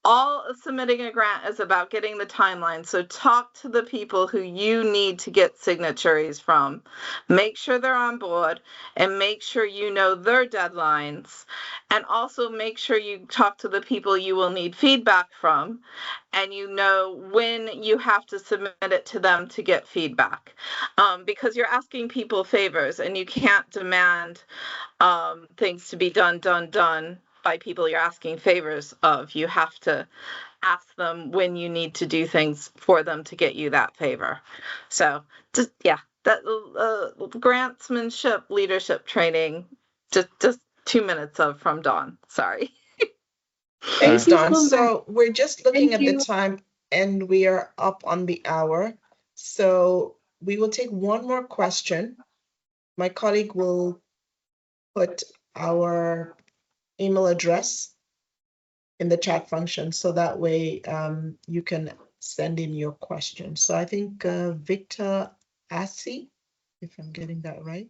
all submitting a grant is about getting the timeline. So talk to the people who you need to get signatories from. Make sure they're on board and make sure you know their deadlines. And also make sure you talk to the people you will need feedback from and you know when you have to submit it to them to get feedback. Because you're asking people favors and you can't demand things to be done by people you're asking favors of. You have to ask them when you need to do things for them to get you that favor. So just that grantsmanship leadership training, just 2 minutes of from Dawn. Sorry. Thanks, you Dawn. so much. So we're just looking Thank at the you. time and we are up on the hour. So we will take one more question. My colleague will put our email address in the chat function so that way you can send in your question. So I think Victor Assi, if I'm getting that right,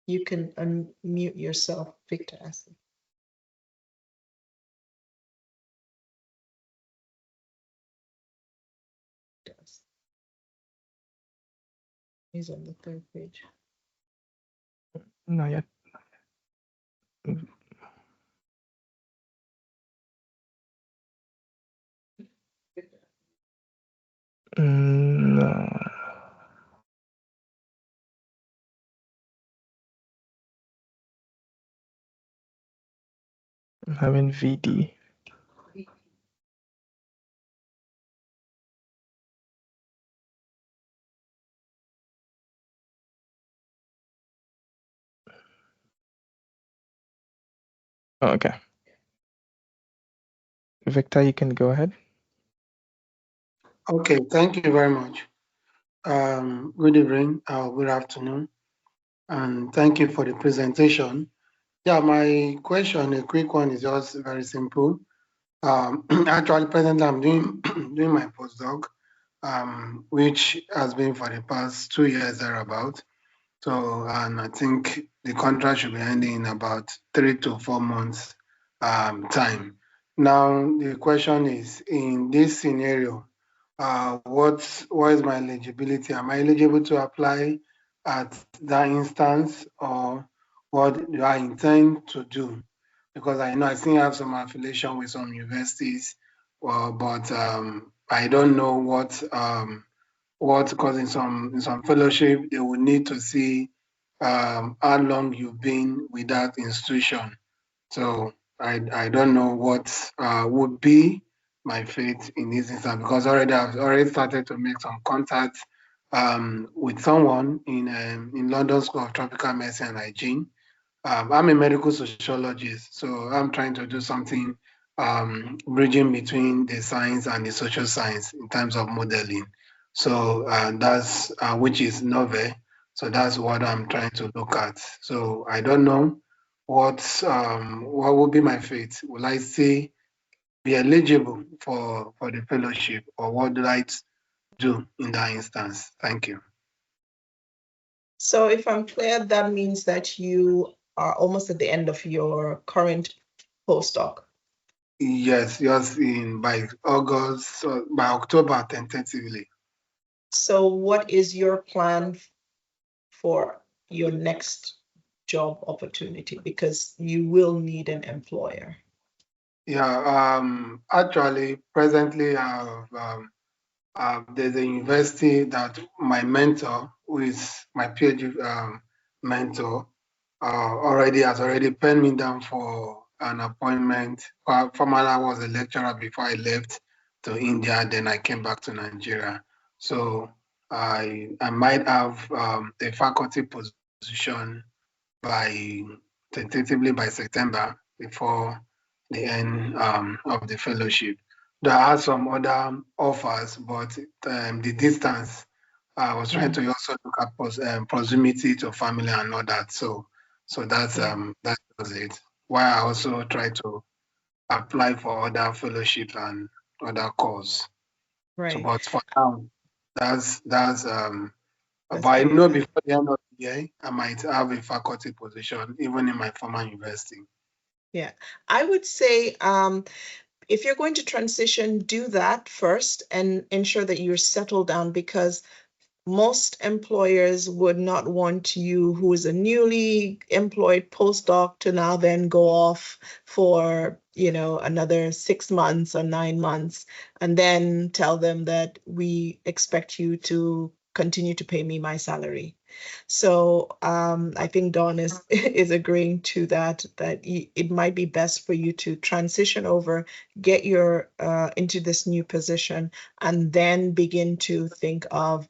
you can unmute yourself, Victor Assi. He's on the third page. Not yet. No. I'm having VD. Oh, okay. Victor, you can go ahead. Okay, thank you very much. Good evening, good afternoon, and thank you for the presentation. Yeah, my question, a quick one, is just very simple. Actually, presently, I'm doing doing my postdoc, which has been for the past 2 years thereabout. So, and I think the contract should be ending in about 3 to 4 months time. Now, the question is, in this scenario, what is my eligibility? Am I eligible to apply at that instance, or what do I intend to do? Because I know I still have some affiliation with some universities, but I don't know what because in some fellowship they will need to see how long you've been with that institution. So I don't know what would be my fate in this instance, because I've already started to make some contacts with someone in London School of Tropical Medicine and Hygiene. I'm a medical sociologist, so I'm trying to do something bridging between the science and the social science in terms of modeling. So that's which is novel. So that's what I'm trying to look at. So I don't know what will be my fate. Will I say be eligible for the fellowship, or what do I do in that instance? Thank you. So if I'm clear, that means that you are almost at the end of your current postdoc. Yes, by August, by October tentatively. So what is your plan for your next job opportunity? Because you will need an employer. Yeah, actually, presently, there's a university that my mentor, who is my PhD mentor, already has penned me down for an appointment. Formerly, I was a lecturer before I left to India. Then I came back to Nigeria. So I might have a faculty position tentatively by September, before the end of the fellowship. There are some other offers, but the distance, I was trying to also look at proximity to family and all that. So that was it. Why I also try to apply for other fellowship and other courses. Right. So, but for now, that's but I know before the end of the year, I might have a faculty position, even in my former university. Yeah, I would say if you're going to transition, do that first and ensure that you're settled down, because most employers would not want you, who is a newly employed postdoc, to now then go off for, another 6 months or 9 months and then tell them that we expect you to continue to pay me my salary. So I think Dawn is is agreeing to that it might be best for you to transition over, get your into this new position, and then begin to think of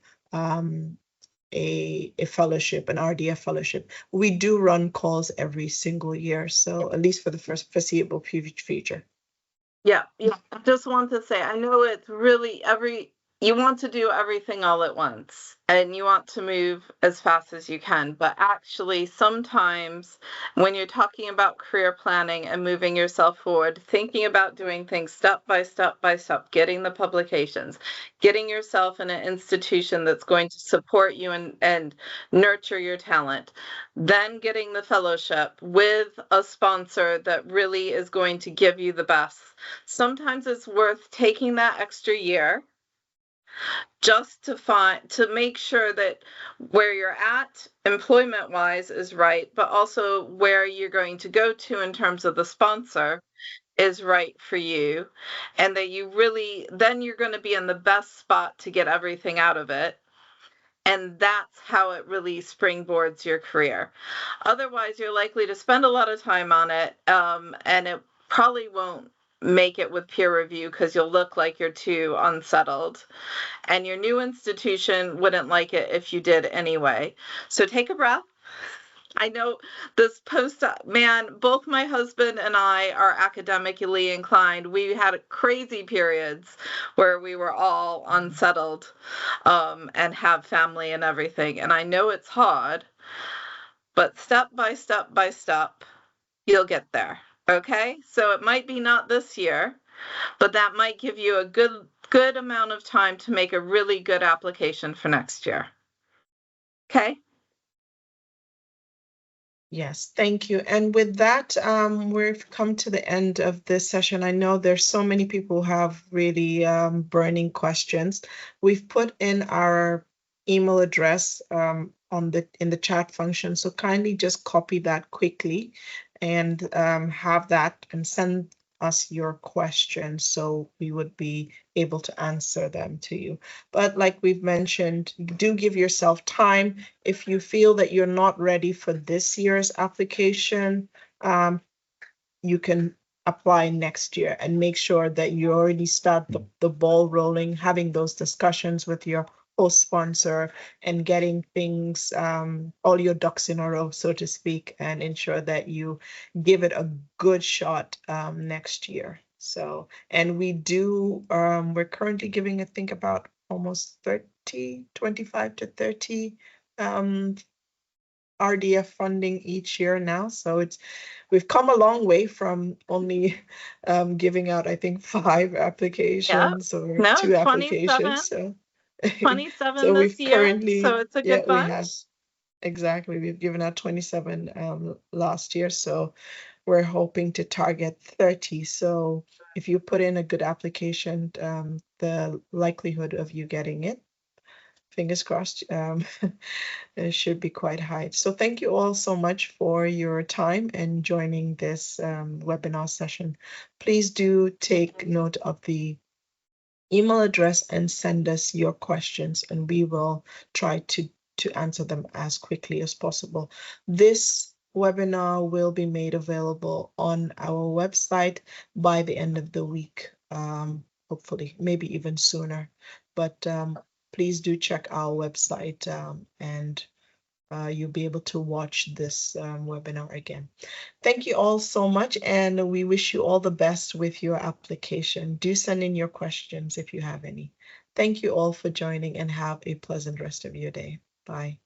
a fellowship, an RDF fellowship. We do run calls every single year, so at least for the foreseeable future. Yeah. I just want to say, I know it's really you want to do everything all at once and you want to move as fast as you can, but actually sometimes when you're talking about career planning and moving yourself forward, thinking about doing things step by step by step, getting the publications, getting yourself in an institution that's going to support you and nurture your talent, then getting the fellowship with a sponsor that really is going to give you the best. Sometimes it's worth taking that extra year just to make sure that where you're at employment wise is right, but also where you're going to go to in terms of the sponsor is right for you, and that then you're going to be in the best spot to get everything out of it. And that's how it really springboards your career. Otherwise, you're likely to spend a lot of time on it, and it probably won't make it with peer review because you'll look like you're too unsettled. And your new institution wouldn't like it if you did anyway. So take a breath. I know this both my husband and I are academically inclined. We had crazy periods where we were all unsettled and have family and everything. And I know it's hard, but step by step by step, you'll get there. Okay? So it might be not this year, but that might give you a good amount of time to make a really good application for next year. Okay? Yes, thank you. And with that, we've come to the end of this session. I know there's so many people who have really burning questions. We've put in our email address in the chat function, so kindly just copy that quickly and have that and send us your questions so we would be able to answer them to you. But like we've mentioned, do give yourself time. If you feel that you're not ready for this year's application, you can apply next year and make sure that you already start the ball rolling, having those discussions with your host sponsor and getting things, all your ducks in a row, so to speak, and ensure that you give it a good shot next year. So, and we're currently giving, I think, about almost 25 to 30 RDF funding each year now. So we've come a long way from only giving out, I think, 5 applications or 2 applications. So 27 so this we've year, currently, so it's a good bunch. we have, exactly, we've given out 27 last year, so we're hoping to target 30. So if you put in a good application, the likelihood of you getting it, fingers crossed, it should be quite high. So thank you all so much for your time and joining this webinar session. Please do take note of the email address and send us your questions, and we will try to answer them as quickly as possible. This webinar will be made available on our website by the end of the week, hopefully, maybe even sooner. But please do check our website and you'll be able to watch this webinar again. Thank you all so much, and we wish you all the best with your application. Do send in your questions if you have any. Thank you all for joining, and have a pleasant rest of your day. Bye.